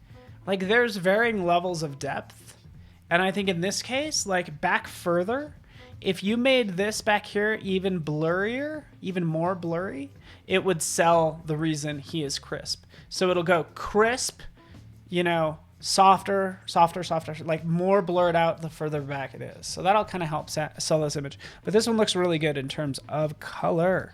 Like there's varying levels of depth. And I think in this case, like back further, if you made this back here even blurrier, even more blurry, it would sell the reason he is crisp. So it'll go crisp, you know, softer, like more blurred out the further back it is. So that'll kind of help sell this image. But this one looks really good in terms of color.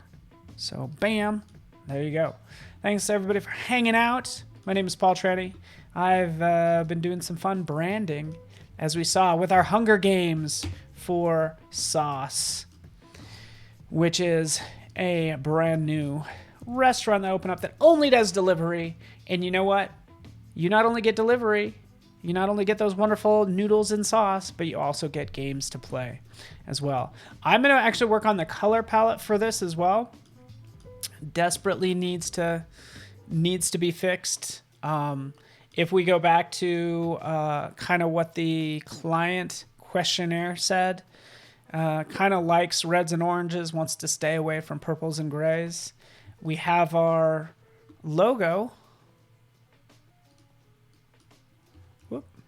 So bam, there you go. Thanks everybody for hanging out. My name is Paul Trani. I've been doing some fun branding, as we saw with our Hunger Games for Sauce, which is a brand new restaurant that opened up that only does delivery. And you know what? You not only get delivery, you not only get those wonderful noodles and sauce, but you also get games to play as well. I'm going to actually work on the color palette for this as well. Desperately needs to be fixed. If we go back to kind of what the client questionnaire said, kind of likes reds and oranges, wants to stay away from purples and grays. We have our logo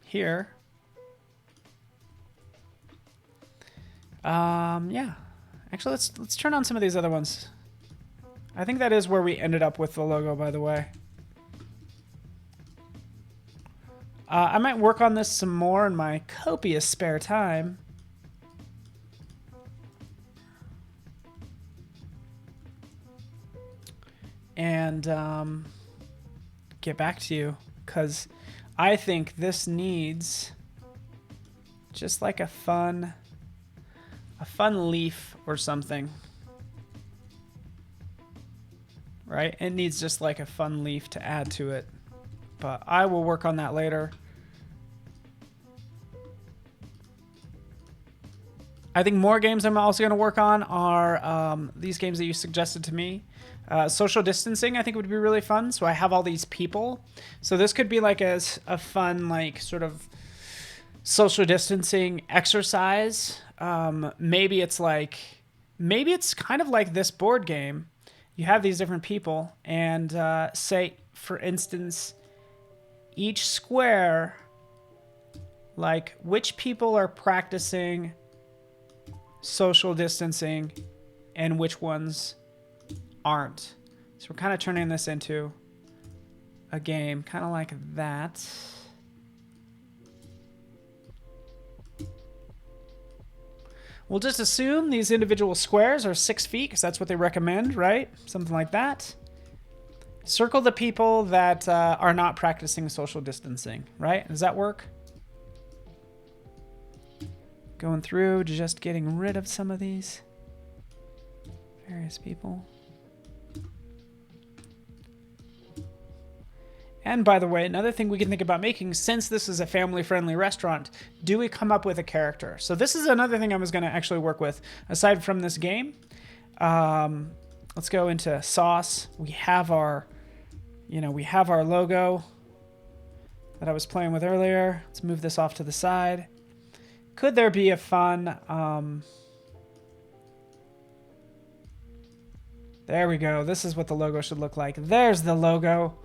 here. Yeah, actually let's turn on some of these other ones. I think that is where we ended up with the logo, by the way. I might work on this some more in my copious spare time. And get back to you, because I think this needs just like a fun leaf or something. Right? It needs just like a fun leaf to add to it. But I will work on that later. I think more games I'm also going to work on are these games that you suggested to me. Social distancing, I think, would be really fun. So I have all these people. So this could be like a fun, like, sort of social distancing exercise. Maybe it's kind of like this board game. You have these different people, and say, for instance, each square, like which people are practicing social distancing and which ones aren't. So we're kind of turning this into a game, kind of like that. We'll just assume these individual squares are 6 feet, because that's what they recommend, right? Something like that. Circle the people that are not practicing social distancing, right? Does that work? Going through, just getting rid of some of these various people. And by the way, another thing we can think about making, since this is a family-friendly restaurant, do we come up with a character? So this is another thing I was going to actually work with, aside from this game. Let's go into sauce. We have our logo that I was playing with earlier. Let's move this off to the side. Could there be a fun There we go. This is what the logo should look like. There's the logo.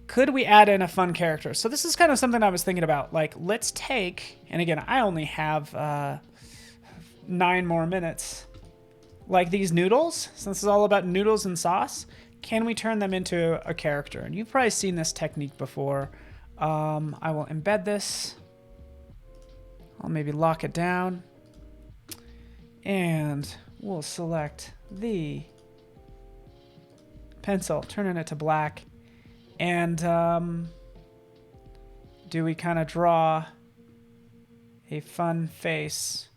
Could we add in a fun character? So this is kind of something I was thinking about. Like, let's take, and again, I only have 9 more minutes. Like these noodles, since this is all about noodles and sauce, can we turn them into a character? And you've probably seen this technique before. I will embed this. I'll maybe lock it down. And we'll select the pencil, turning it to black. And do we kind of draw a fun face?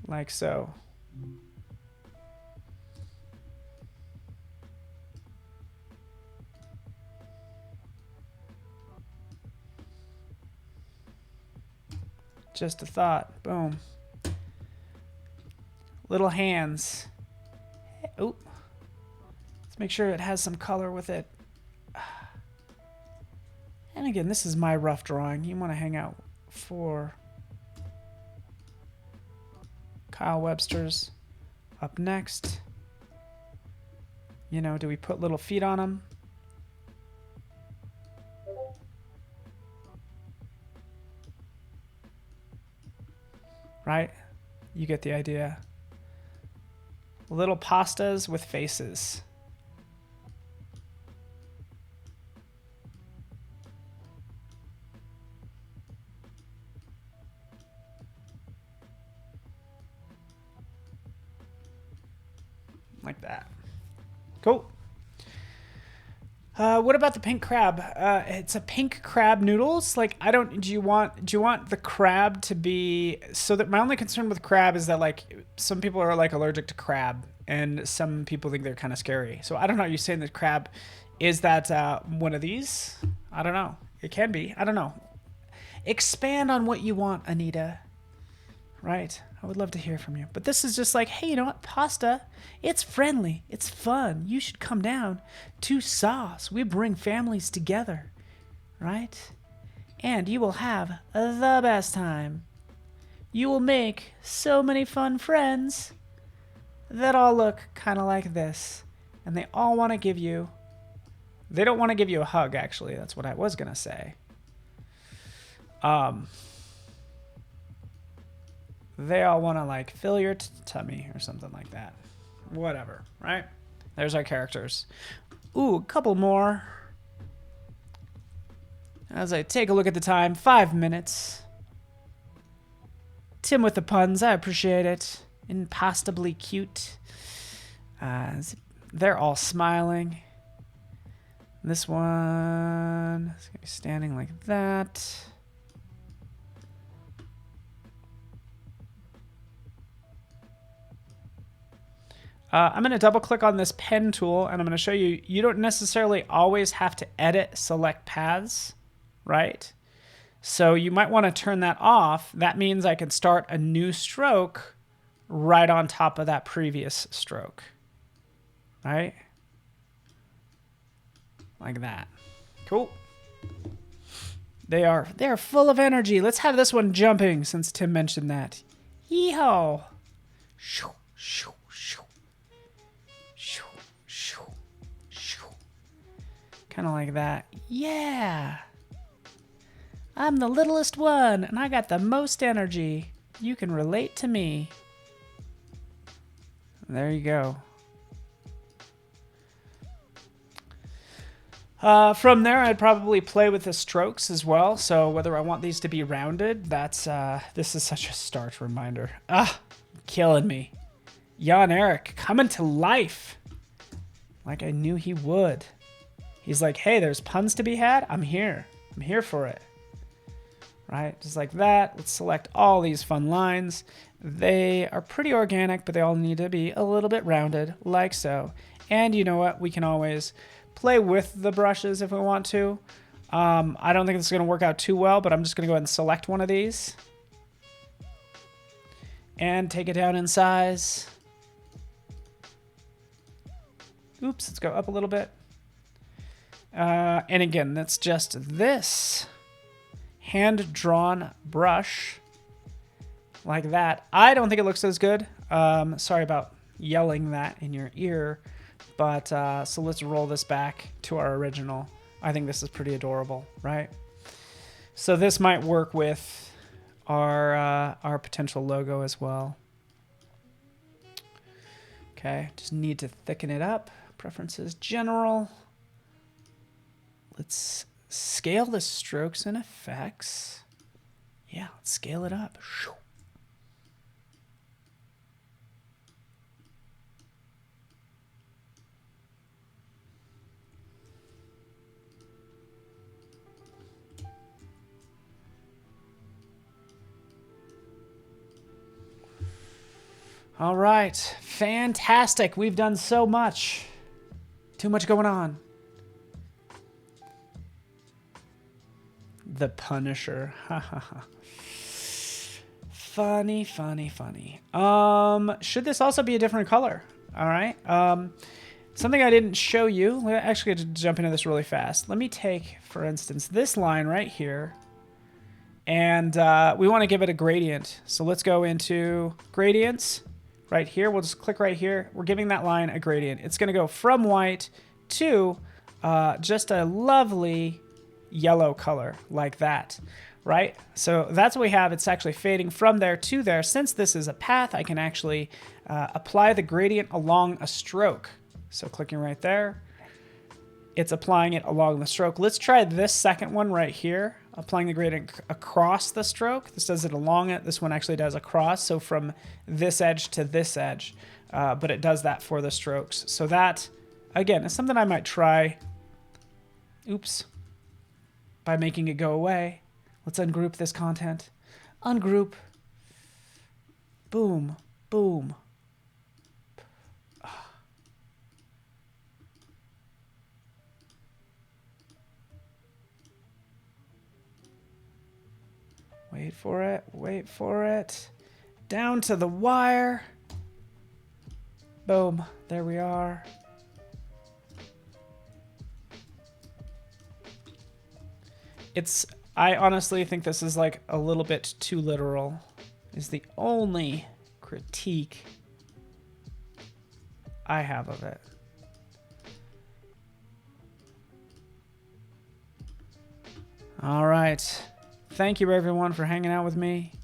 Like so. Just a thought. Boom. Little hands. Oh. Let's make sure it has some color with it. And again, this is my rough drawing. You want to hang out for Kyle Webster's up next. You know, do we put little feet on them? Right? You get the idea. Little pastas with faces. Like that. Cool. What about the pink crab? It's a pink crab noodles. Like, do you want the crab to be, so that my only concern with crab is that, like, some people are like allergic to crab and some people think they're kind of scary. So I don't know. Are you saying that crab, is that one of these? I don't know. It can be. I don't know. Expand on what you want, Anita. Right. I would love to hear from you. But this is just like, hey, you know what? Pasta, it's friendly. It's fun. You should come down to Sauce. We bring families together. Right? And you will have the best time. You will make so many fun friends that all look kind of like this. And they all want to give you... They don't want to give you a hug, actually. That's what I was going to say. They all want to, like, fill your tummy or something like that. Whatever, right? There's our characters. Ooh, a couple more. As I take a look at the time, 5 minutes. Tim with the puns, I appreciate it. Impossibly cute. They're all smiling. This one is going to be standing like that. I'm going to double click on this pen tool and I'm going to show you, you don't necessarily always have to edit select paths, right? So you might want to turn that off. That means I can start a new stroke right on top of that previous stroke, right? Like that. Cool. They're full of energy. Let's have this one jumping since Tim mentioned that. Yeehaw. Shoo, shoo, shoo. Kind of like that. Yeah. I'm the littlest one, and I got the most energy. You can relate to me. There you go. From there, I'd probably play with the strokes as well. So whether I want these to be rounded, this is such a starch reminder. Killing me. Jan Eric coming to life. Like I knew he would. He's like, hey, there's puns to be had. I'm here. I'm here for it. Right? Just like that. Let's select all these fun lines. They are pretty organic, but they all need to be a little bit rounded, like so. And you know what? We can always play with the brushes if we want to. I don't think this is going to work out too well, but I'm just going to go ahead and select one of these. And take it down in size. Oops, let's go up a little bit. And again, that's just this hand-drawn brush like that. I don't think it looks as good. Sorry about yelling that in your ear. But so let's roll this back to our original. I think this is pretty adorable, right? So this might work with our potential logo as well. Okay, just need to thicken it up. Preferences, general. Let's scale the strokes and effects. Yeah, let's scale it up. All right, fantastic. We've done so much. Too much going on. The Punisher. Ha ha ha. Funny, funny, funny. Should this also be a different color? All right. Something I didn't show you. Actually, to jump into this really fast. Let me take, for instance, this line right here. And we want to give it a gradient. So let's go into gradients. Right here, we'll just click right here. We're giving that line a gradient. It's going to go from white to just a lovely yellow color like that, right? So that's what we have. It's actually fading from there to there. Since this is a path, I can actually apply the gradient along a stroke. So clicking right there, it's applying it along the stroke. Let's try this second one right here. Applying the gradient across the stroke. This does it along it. This one actually does across. So from this edge to this edge. But it does that for the strokes. So that, again, is something I might try. Oops. By making it go away. Let's ungroup this content. Ungroup. Boom. Boom. Wait for it, wait for it. Down to the wire. Boom, there we are. I honestly think this is like a little bit too literal, is the only critique I have of it. All right. Thank you, everyone, for hanging out with me.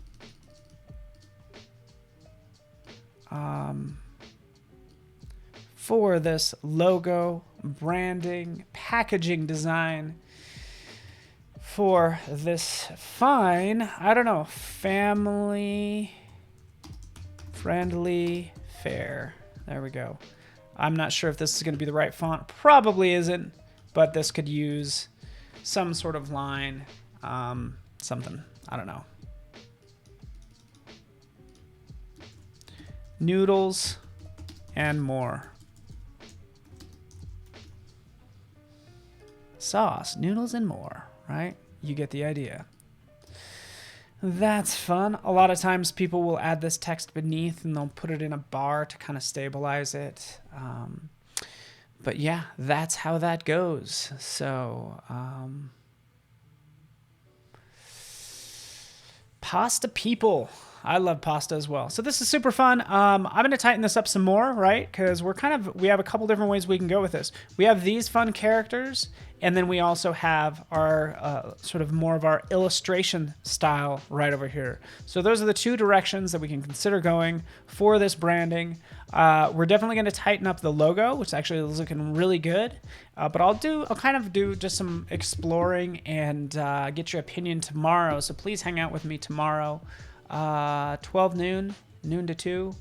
For this logo, branding, packaging design, for this fine, I don't know, family-friendly fare. There we go. I'm not sure if this is going to be the right font. Probably isn't, but this could use some sort of line. Something. I don't know. Noodles and more. Sauce, noodles and more, right? You get the idea. That's fun. A lot of times people will add this text beneath and they'll put it in a bar to kind of stabilize it. But yeah, that's how that goes. So, pasta people. I love pasta as well. So this is super fun. I'm going to tighten this up some more, right? Because we have a couple different ways we can go with this. We have these fun characters, and then we also have our sort of more of our illustration style right over here. So those are the two directions that we can consider going for this branding. We're definitely going to tighten up the logo, which actually is looking really good. But I'll kind of do just some exploring and get your opinion tomorrow. So please hang out with me tomorrow. 12 noon to 2.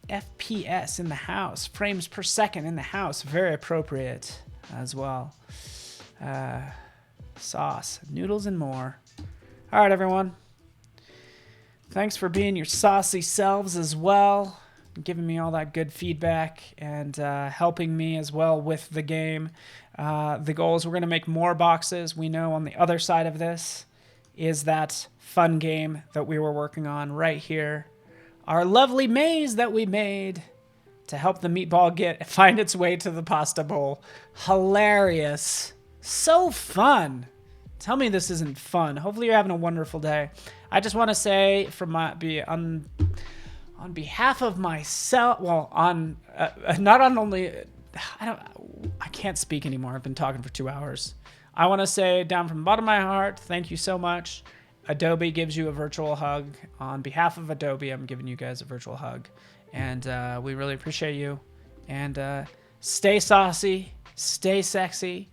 FPS in the house, frames per second in the house, very appropriate as well. Sauce, noodles, and more. All right, everyone. Thanks for being your saucy selves as well, giving me all that good feedback and helping me as well with the game. The goal is we're going to make more boxes. We know on the other side of this is that fun game that we were working on right here. Our lovely maze that we made. to help the meatball find its way to the pasta bowl. Hilarious. So fun. Tell me this isn't fun. Hopefully you're having a wonderful day. I just want to say on behalf of myself, well, not on only, I can't speak anymore. I've been talking for 2 hours. I want to say down from the bottom of my heart, thank you so much. Adobe gives you a virtual hug. On behalf of Adobe, I'm giving you guys a virtual hug. And we really appreciate you. And stay saucy, stay sexy,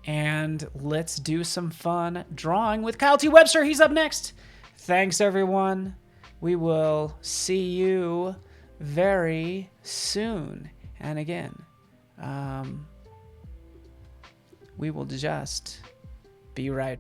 and let's do some fun drawing with Kyle T. Webster. He's up next. Thanks, everyone. We will see you very soon. And again, we will just be right